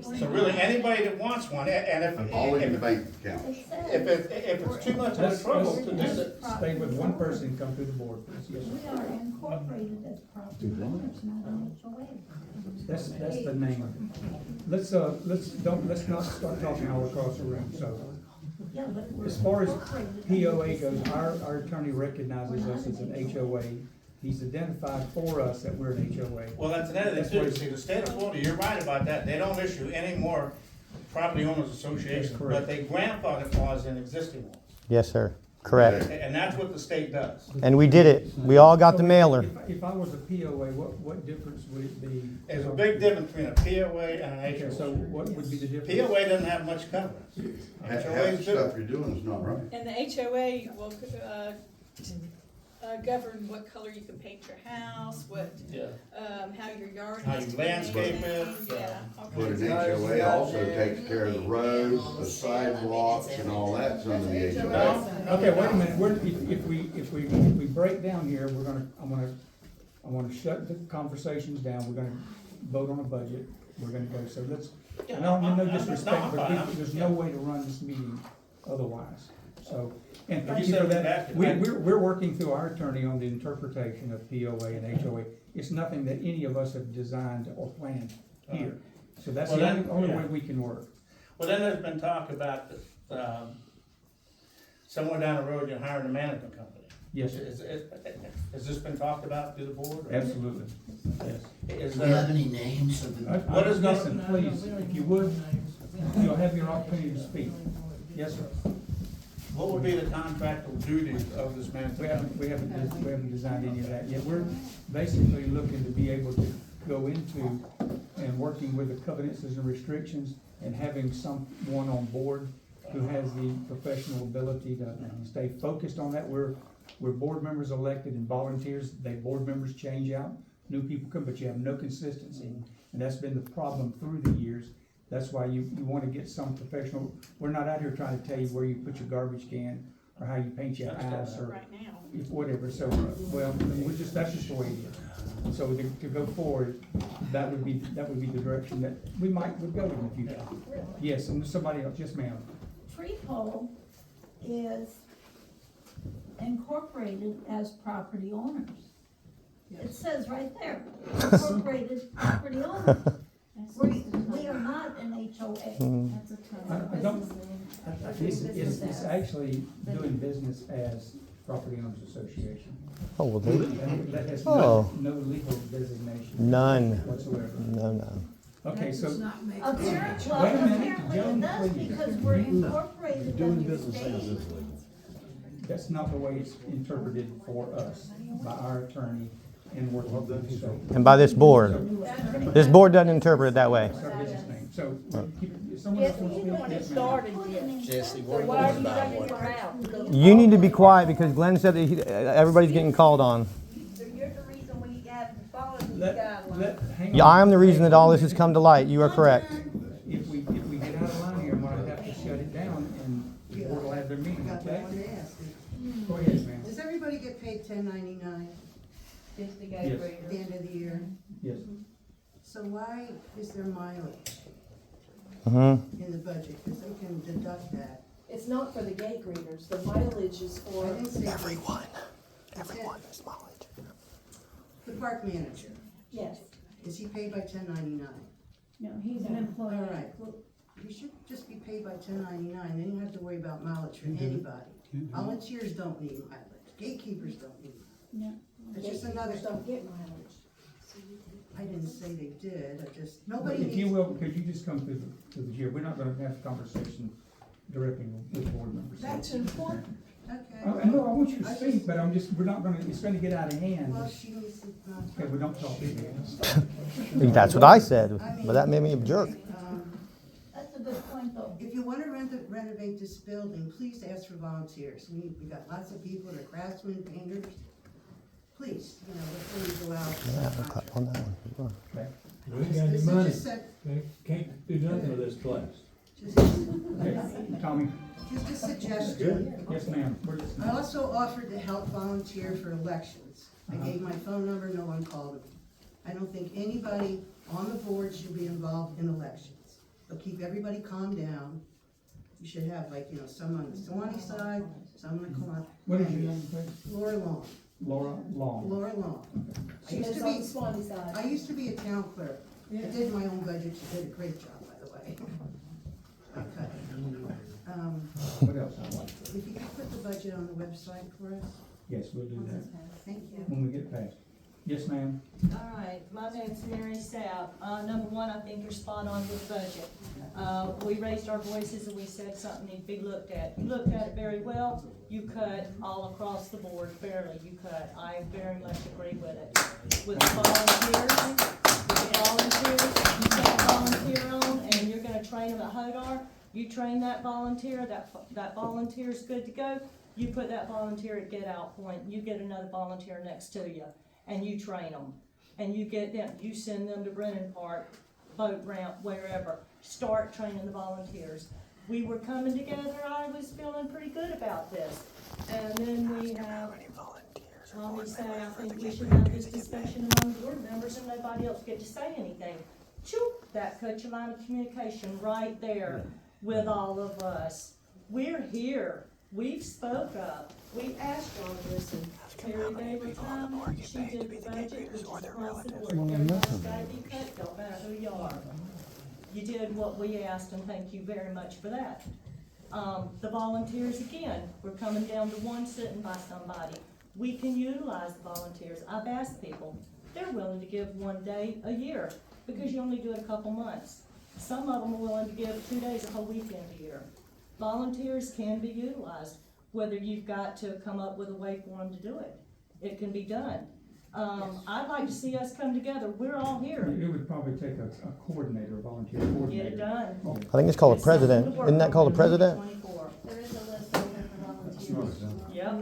So really, anybody that wants one, and if bank accounts. it's too much of a trouble to do it. Stay with one person, come through the board. Yes, sir. We are incorporated as property owners, not an HOA. That's the name. Let's not start talking all across the room, so. Yeah, but we're As far as incorporated. POA goes, our attorney recognizes us as an HOA. He's identified for us that we're an HOA. Well, that's another That's thing what too. See, the state of Florida, you're right about that. They don't issue any more property owners associations, correct. but they grandfather clause in existing ones. Yes, sir. Correct. And that's what the state does. And we did it. We all got the mailer. If I was a POA, what difference would it be? There's a big difference between a POA and an Okay, so HOA. what would be the difference? POA doesn't have much coverage. Half the HOAs stuff do. you're doing is not right. And the HOA will govern what color you can paint your house, how your yard How has you to be landscape it, maintained, yeah. all But kinds an of- HOA also takes care of the roads, the sidewalks, and all that's under the HOA. Okay, wait a minute, if we break down here, I wanna shut the conversations down, we're gonna vote on a budget, we're gonna go, so let's, no disrespect, but there's no way to run this meeting otherwise, so. And thank you for that, we're working through our attorney on the interpretation of POA and HOA. It's nothing that any of us have designed or planned here, so that's the only way we can work. Well, then there's been talk about, somewhere down the road, you're hiring a management company. Yes, sir. Has this been talked about to the board? or- Absolutely, yes. Is Do we have there, any names of the? What is going- Listen, please, if you would, you'll have your opportunity to speak. Yes, sir. what would be the contractual duties of this We management? haven't designed any of that yet. We're basically looking to be able to go into and working with the covenants and restrictions and having someone on board who has the professional ability to stay focused on that. We're board members elected and volunteers. Board members change out, new people come, but you have no consistency. And that's been the problem through the years. That's why you wanna get some professional. We're not out here trying to tell you where you put your garbage can or how you paint your house or Right now. whatever. So, well, that's just the way it is. So to go forward, that would be the direction that would go in the future. Yes, and somebody else, yes, ma'am. Trepo is incorporated as property owners. It says right there, incorporated property owners. We are not an HOA. That's a I don't, it's actually doing business as Property Owners Association. Oh, well, they, That has Oh. no legal designation. None. Whatsoever. no. Okay, so, Apparently, Wait a minute, apparently Joan, it does please. because we're incorporated under state. that's not the way it's interpreted for us by our attorney and working with the state. And by this board. This board doesn't interpret it that way. So, business name. So, if someone else wants to speak, yes, ma'am. Jesse, what about what? You need to be quiet because Glenn said that everybody's getting called on. So you're the reason we have followed these Hang Yeah, on. I am the reason that all this has come to light. You are correct. If we get out of line here, I'm gonna have to shut it down and the board will have their meeting, okay? Go ahead, ma'am. Does everybody get paid $10.99 Just to go Yes. through. at the end of the year? Yes. So why is there mileage Mm-hmm. in the budget? Because they can deduct that. It's not for the gate greeters, the mileage is for. I didn't say. Everyone That's is mileage. The park manager, Yes, is he paid by $10.99? no, he's an employee. All right, well, he should just be paid by $10.99, then you don't have to worry about mileage from anybody. Volunteers don't need mileage, gatekeepers don't need mileage. No. It's just another, Gatekeepers don't get mileage. I didn't say they did, I just, nobody If you needs. will, could you just come to the chair? We're not gonna have a conversation directly with board members. That's important. Okay. No, I want you to speak, but we're not gonna, it's gonna get out of hand. Well, she needs to, Okay, we don't talk to you. That's what I said, but that made me a jerk. That's a good point, though. If you wanna renovate this building, please ask for volunteers. We got lots of people, they're craftsmen, painters. Please, before you go out. Yeah, I'll clap on that one. Okay. We ain't got any This is money. just a- They can't do nothing with this place. Okay, Tommy, Just a suggestion. yes, ma'am, we're listening. I also offered to help volunteer for elections. I gave my phone number, no one called me. I don't think anybody on the board should be involved in elections. But keep everybody calm down. You should have some on the Swanee side, some on the Columbia. What is your name, please? Laura Long. Laura Long. Laura Long. I She used lives to on be, the Swanee side. I used to be a town clerk. I did my own budget, she did a great job, by the way. I cut it. What else? If you could put the budget on the website for us? Yes, we'll do that Thank you. when we get past. Yes, ma'am. All right, my name's Mary Sapp. Number one, I think you're spot on with budget. We raised our voices and we said something needed to be looked at. You looked at it very well. You cut all across the board fairly. You cut. I very much agree with it. With volunteers, you take a volunteer on and you're gonna train them at Hodar. You train that volunteer, that volunteer's good to go. You put that volunteer at Get Out Point, you get another volunteer next to you, and you train them. And you get them, you send them to Brennan Park, boat ramp, wherever. Start training the volunteers. We were coming together, I was feeling pretty good about this. And then we have Tommy say, I think we should have this discussion among board members and nobody else get to say anything. Choop, that cuts your line of communication right there with all of us. We're here. We've spoke up. We asked y'all to listen. Terry gave her time. She did the budget, which is across the board. Everybody's gotta be cut, don't matter who you are. You did what we asked, and thank you very much for that. The volunteers, again, we're coming down to one sitting by somebody. we can utilize the volunteers. I've asked people, they're willing to give 1 day a year, because you only do it a couple months. Some of them are willing to give 2 days, a whole weekend a year. Volunteers can be utilized, whether you've got to come up with a way for them to do it. It can be done. I'd like to see us come together, we're all here. It would probably take a coordinator, a volunteer coordinator. Get it done. I think it's called a president. Isn't that called a president? 24. There is a list on there for volunteers. Yep,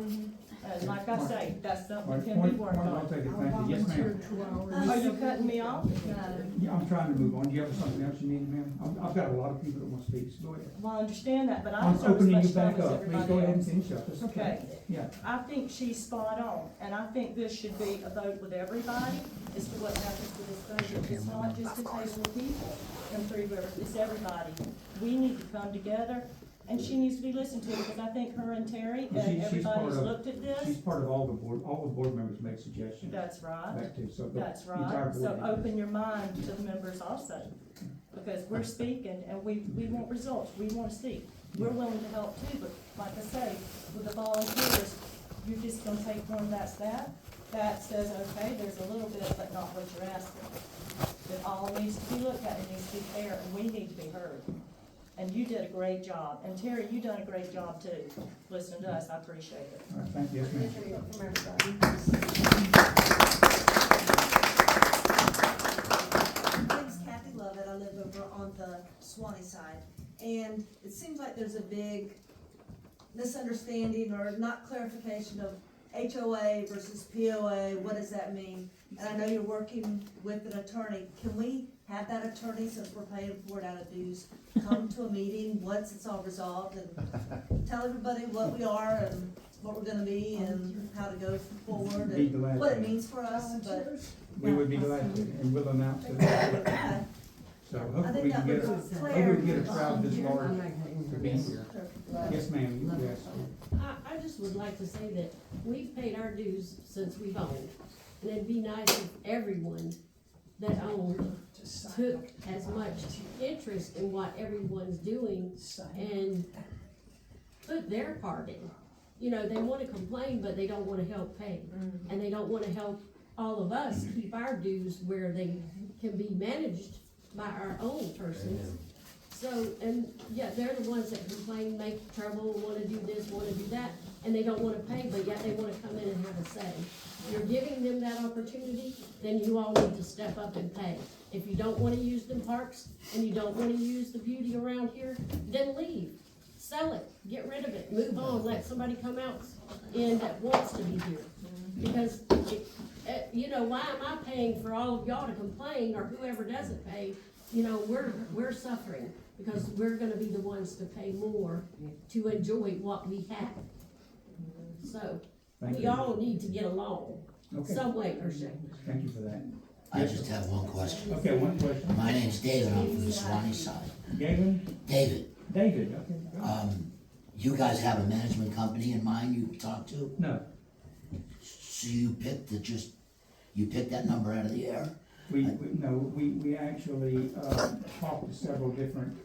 and like I say, that's something All that right, can be point, worked I'll on. take it, thank you. Yes, ma'am. Are you cutting me off? Yeah, I'm trying to move on. Do you have something else you need, ma'am? I've got a lot of people that want to speak, so go ahead. Well, I understand that, but I I'm deserve as opening you much time back as up. Please everybody go ahead and else. finish up. It's okay. Okay. Yeah. I think she's spot on, and I think this should be a vote with everybody as to what happens with this budget. It's not just a table of people in Three Rivers, it's everybody. We need to come together, and she needs to be listened to, because I think her and Terry Well, and she's part everybody's of- looked at this. She's part of all the board members make suggestions. That's right. Back to, so the That's entire right, board. so open your mind to the members also, because we're speaking and we want results, we wanna see. We're willing to help too, but like I say, with the volunteers, you're just gonna take one that says, okay, there's a little bit, but not what you're asking. It all needs to be looked at, it needs to be fair, and we need to be heard. And you did a great job, and Terry, you done a great job too, listening to us, I appreciate it. All right, thank you. Yes, ma'am. From everybody. My name's Kathy Lovett, I live over on the Swanee side, and it seems like there's a big misunderstanding or not clarification of HOA versus POA, what does that mean? And I know you're working with an attorney, can we have that attorney, since we're paying for it out of dues, come to a meeting once it's all resolved and tell everybody what we are and what we're gonna be and how to go forward Be glad and what to. it means for us, but We would be glad to, and we'll announce it. So I hopefully think we that can get, would be hopefully we can get a clear. crowd this large to be here. Yes, ma'am, yes. I just would like to say that we've paid our dues since we've owned. And it'd be nice if everyone that owned took as much interest in what everyone's doing and put their part in. You know, they wanna complain, but they don't wanna help pay. And they don't wanna help all of us keep our dues where they can be managed by our own persons. So, and yeah, they're the ones that complain, make trouble, wanna do this, wanna do that, and they don't wanna pay, but yet they wanna come in and have a say. You're giving them that opportunity, then you all need to step up and pay. If you don't wanna use them parks, and you don't wanna use the beauty around here, then leave. Sell it, get rid of it, move on, let somebody come out in that wants to be here. Because, you know, why am I paying for all of y'all to complain, or whoever doesn't pay? You know, we're suffering, because we're gonna be the ones to pay more to enjoy what we have. So, Thank we you. all need to get along, Okay. some way or shape. Thank you for that. I just have one question. Okay, one question. My name's David, I'm from the Swanee side. Gavin? David, David, okay. go ahead. you guys have a management company in mind you talk to? No, So you picked that number out of the air? we actually, talked to several different,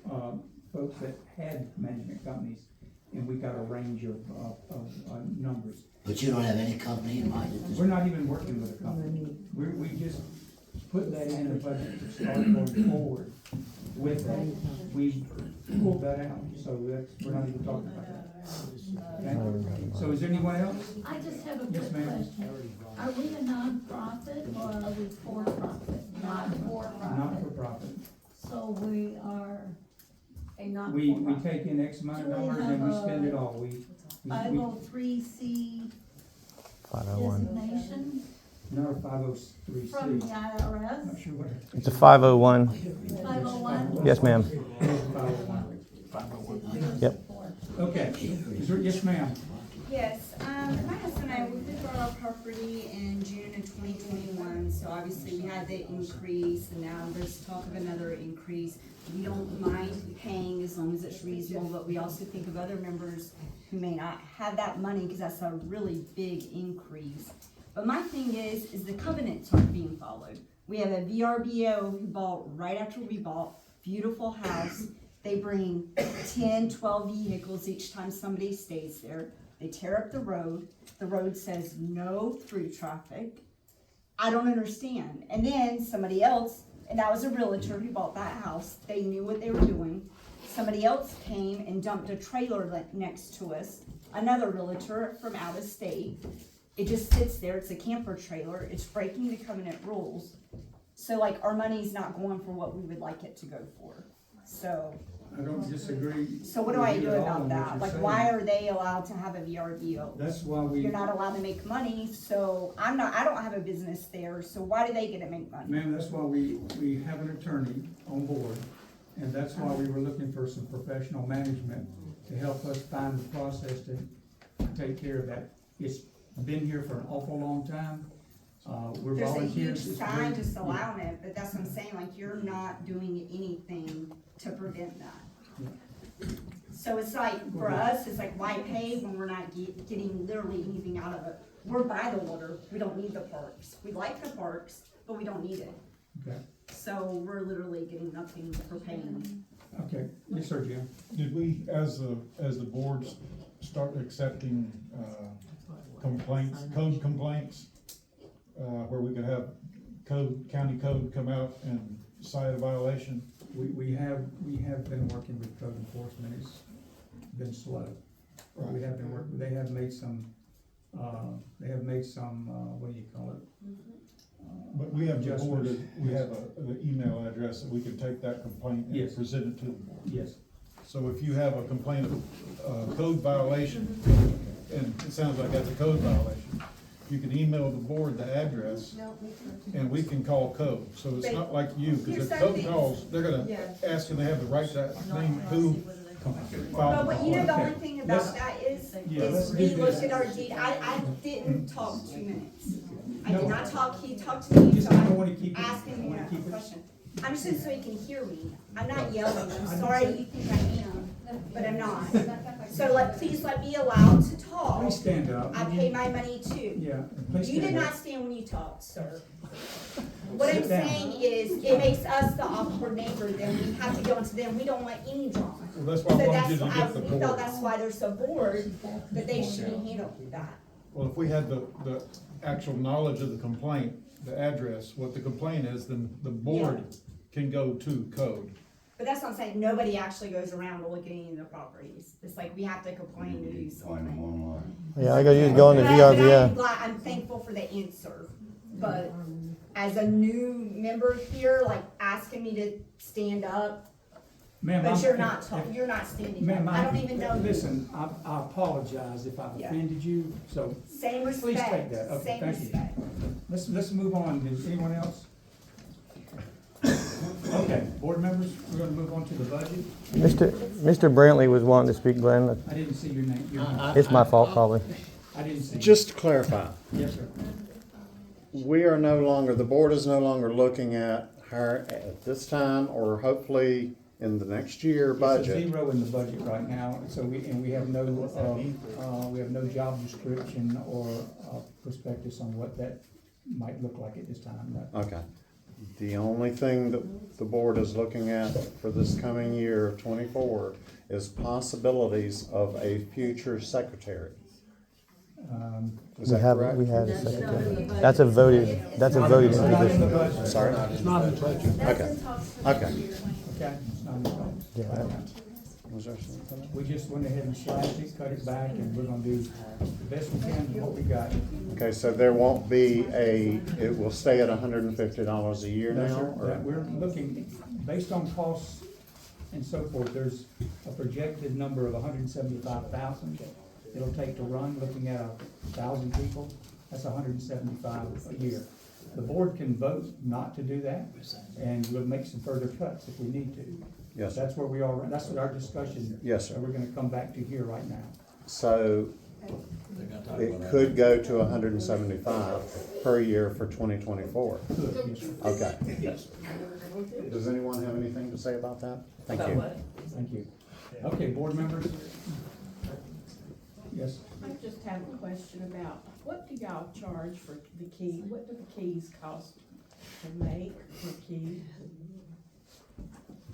folks that had management companies, and we got a range of numbers. But you don't have any company in mind at this We're not even working with a company. We just put that in the budget to start going forward with that. We pulled that out, so we're not even talking about that. Okay? So is there anyone else? I just have a Yes, quick ma'am. question. Are we a nonprofit or are we for-profit? Not for-profit. Not for profit. So we are a We not-for-profit. take in X amount of Do we dollars and we have spend a it all. We 503C 501. designation no 503C. from the IRS? Not sure what it It's a 501. 501? Yes, ma'am. Yep. Okay, is there, yes, ma'am. Yes, my husband and I, we did our property in June of 2021, so obviously we had the increase, and now there's talk of another increase. We don't mind paying as long as it's reasonable, but we also think of other members who may not have that money, because that's a really big increase. But my thing is the covenants aren't being followed. We have a VRBO who bought right after we bought, beautiful house, They bring 10, 12 vehicles each time somebody stays there. They tear up the road says no through traffic. I don't understand. And then somebody else, and that was a realtor who bought that house, they knew what they were doing. Somebody else came and dumped a trailer next to us, another realtor from out of state. It just sits there, it's a camper trailer, it's breaking the covenant rules. So like, our money's not going for what we would like it to go for, so. I don't disagree. So what do I with do you at all about on what that? you're Like, saying. why are they allowed to have a VRBO? That's why we. You're not allowed to make money, so I don't have a business there, so why do they get to make money? Ma'am, that's why we have an attorney on board, and that's why we were looking for some professional management to help us find the process to take care of that. It's been here for an awful long time. We're There's a huge volunteers. It's sign very- just allowing it, but that's what I'm saying, like, you're not doing anything to prevent that. So it's like, for us, it's like, why pay when we're not getting literally anything out of it? We're by the water, we don't need the parks. We like the parks, but we don't need it. Okay, So we're literally getting nothing for paying. okay. Yes, sir, Jim. Did we, as the boards, start accepting, complaints, code complaints? Where we could have county code come out and cite a violation? We have been working with code enforcement. It's been slow. We have been working, they have made some, what do you call it? But we have the board, Adjustments. we have an email address that we can take that complaint and Yes. present it to the board. Yes. So if you have a complaint of code violation, and it sounds like that's a code violation, you can email the board the address, and we can call code. So it's not like you, because if code calls, they're gonna ask, and they have the right to name who But filed what, the you know, the complaint. only thing about that is let's we do looked this. at our deed, I didn't talk 2 minutes. I No. did not talk, he talked to me, Just, so I don't wanna keep it. I'm asking I him wanna keep a it. question. I'm just so he can hear me, I'm not yelling, I'm sorry you think I am, but I'm not. So please let me allowed to talk. Please stand up. I pay my money too. Yeah, please You did stand not up. stand when you talked, sir. What I'm Sit down. saying is, it makes us the awkward neighbor, then we have to go into them, we don't want any drama. Well, that's why I So wanted that's you to why, get the we board. felt that's why there's a board, that they should be handling that. Well, if we had the actual knowledge of the complaint, the address, what the complaint is, then the board can go to code. But that's what I'm saying, nobody actually goes around to look at any of the properties, it's like we have to complain to do something. Yeah, I gotta use go in the But I'm VRBO. glad, I'm thankful for the answer, but as a new member here, like asking me to stand up, Ma'am, but I'm- you're not you're not standing up, Ma'am, I don't even know you. Listen, I apologize if I've Yeah. offended you, so Same please take respect, that. Okay, same thank you. respect. Let's move on. Is anyone else? Okay, board members, we're gonna move on to the budget. Mr. Brantley was wanting to speak, Glenn. I didn't see your name. It's my fault, probably. I didn't see. Just to clarify, Yes, sir. we are no longer, the board is no longer looking at her at this time or hopefully in the next year It's a budget. zero in the budget right now, so we have no job description or prospectus on what that might look like at this time. No. Okay. The only thing that the board is looking at for this coming year of '24 is possibilities of a future secretary. Is that correct? We have a secretary. That's a voted position. Sorry? It's not in the budget. Okay, okay. Okay, it's not in the budget. Yeah. Was there something? We just went ahead and slashed it, cut it back, and we're gonna do the best we can with what we got. Okay, so there won't be it will stay at $150 a year No, now? sir. or- We're looking, based on costs and so forth, there's a projected number of 175,000 it'll take to run, looking at 1,000 people, that's 175 a year. The board can vote not to do that, and we'll make some further cuts if we need to. Yes, sir. That's where we are, that's what our discussion. Yes, sir. We're gonna come back to here right now. So it could go to 175 per year for 2024. Good, yes, sir. Okay. Yes. Does anyone have anything to say about that? Thank you. Thank you. Okay, board members? Yes? I just have a question about, what do y'all charge for the key? What do the keys cost to make per key?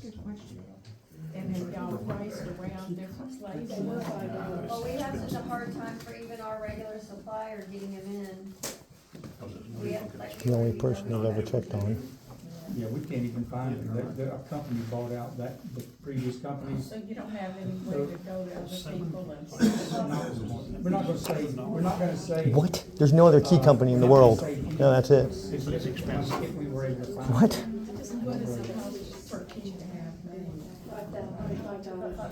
Good question. And then y'all priced around different places. Well, we have such a hard time for even our regular supplier getting them in. We have, like, The only person I've ever checked on. Yeah, we can't even find it. A company bought out the previous companies. So you don't have any way to go to other people and. We're not gonna say. What? There's no other key company in the world. No, that's it. It's expensive if we were able to find. What? What is it cost per key to have?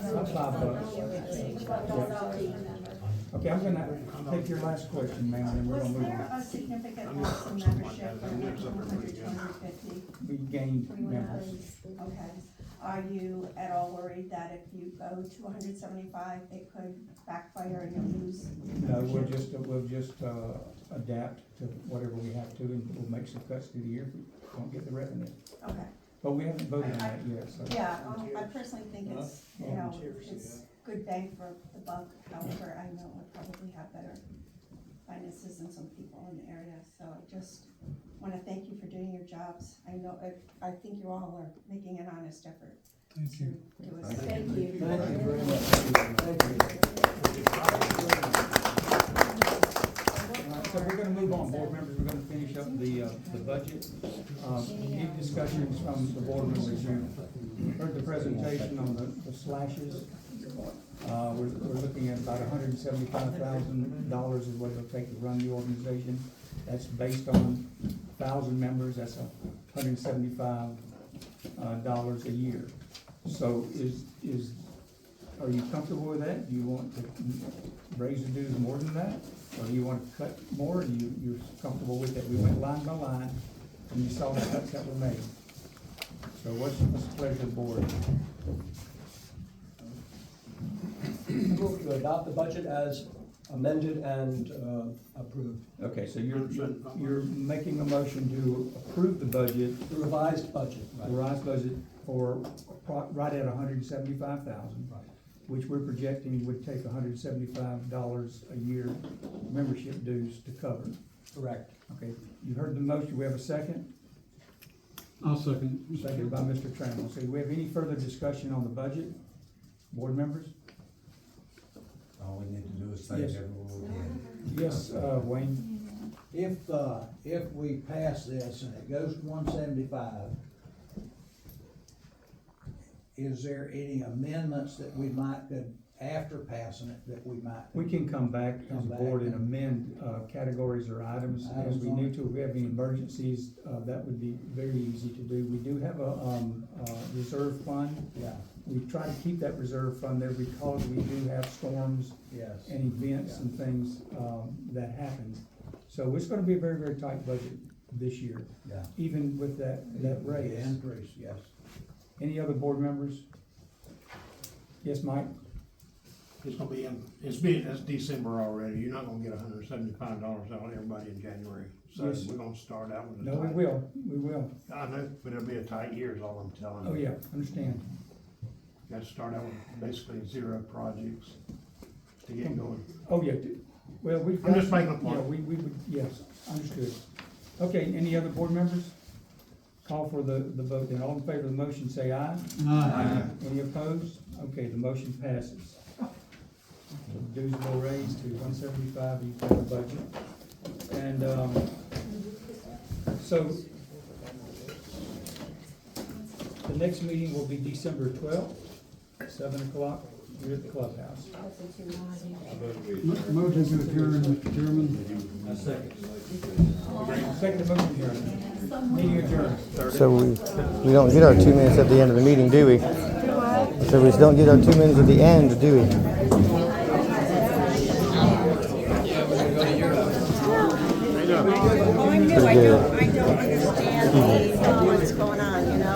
About $5. Okay, I'm gonna take your last question, ma'am, and we're Was gonna move there on. a significant loss in membership from 200 to 150? We gained members. Okay. Are you at all worried that if you go to 175, it could backfire and you'll lose? No, we'll just adapt to whatever we have to, and we'll make some cuts through the year if we don't get the revenue. Okay. But we haven't voted on that yet, so. Yeah, I personally think it's, it's good bang for the buck. However, I know we'll probably have better finances than some people in the area. So I just want to thank you for doing your jobs. I think you all are making an honest effort. Thank you. Thank you. Thank you very much. So we're gonna move on, board members, we're gonna finish up the budget. Any discussions from the board members here? Heard the presentation on the slashes. We're looking at about $175,000 is what it'll take to run the organization. That's based on 1,000 members, that's $175 a year. So are you comfortable with that? Do you want to raise the dues more than that? Or do you want to cut more, and you're comfortable with that? We went line by line, and you saw the cuts that were made. So what's the pleasure of the board? Move to adopt the budget as amended and approved. Okay, so you're making a motion to approve the budget. The revised budget, right. The revised budget for right at $175,000. Right. Which we're projecting would take $175 a year membership dues to cover. Correct. Okay, you heard the motion, we have a second? I'll second. Seconded by Mr. Trammell. So do we have any further discussion on the budget? Board members? All we need to do is thank Yes. everyone. Yes, Wayne? If we pass this and it goes to 175, is there any amendments that we might, after passing it, that we might? We can come back as a board and amend categories or items as we need to. If we have any emergencies, that would be very easy to do. We do have a reserve fund. Yeah. We try to keep that reserve fund there because we do have storms Yes. and events and things that happen. So it's gonna be a very, very tight budget this year. Yeah. Even with that raise. The increase, yes. Any other board members? Yes, Mike? It's gonna be it's December already, you're not gonna get $175 out of everybody in January. So Yes. we're gonna start out with a No, tight. we will. I know, but it'll be a tight year is all I'm telling you. Oh, yeah, understand. You gotta start out with basically 0 projects to get going. Oh, yeah, well, we've I'm got. just making a point. Yeah, we would, yes, understood. Okay, any other board members? Call for the vote then. All in favor of the motion, say aye. Aye. Any opposed? Okay, the motion passes. So the dues will raise to 175, you have the budget. And, so, the next meeting will be December 12th, 7 o'clock, here at the clubhouse. Motion to adjourn, Mr. Chairman. Second motion here. Meeting adjourned. So we don't get our 2 minutes at the end of the meeting, do we? So we don't get our 2 minutes at the end, do we? Pretty good. I don't understand what's going on, you know?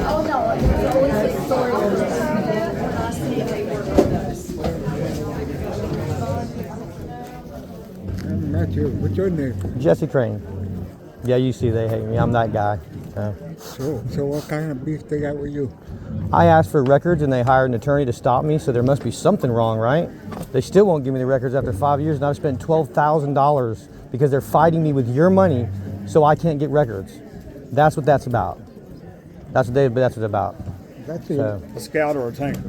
Oh, no, there's always a story with Matthew, what's your name? Jesse Crane. Yeah, you see they hate me. I'm that guy. So what kind of beef they got with you? I asked for records and they hired an attorney to stop me, so there must be something wrong, right? They still won't give me the records after 5 years, and I've spent $12,000 because they're fighting me with your money so I can't get records. That's what that's about. That's what it's about. That's it. So, A scout or a tanker?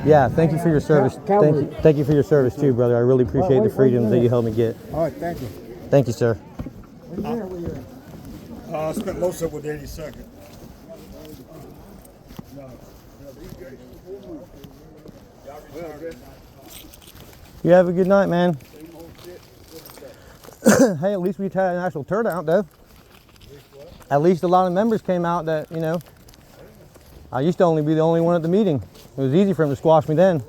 yeah, thank you for your service. Thank you for your service too, brother. I really appreciate the freedoms that you helped me get. All right, thank you. Thank you, sir. I spent most of it with the 82nd. You have a good night, man. Hey, at least we had an actual turnout, though. At least a lot of members came out that, you know, I used to only be the only one at the meeting. It was easy for him to squash me then.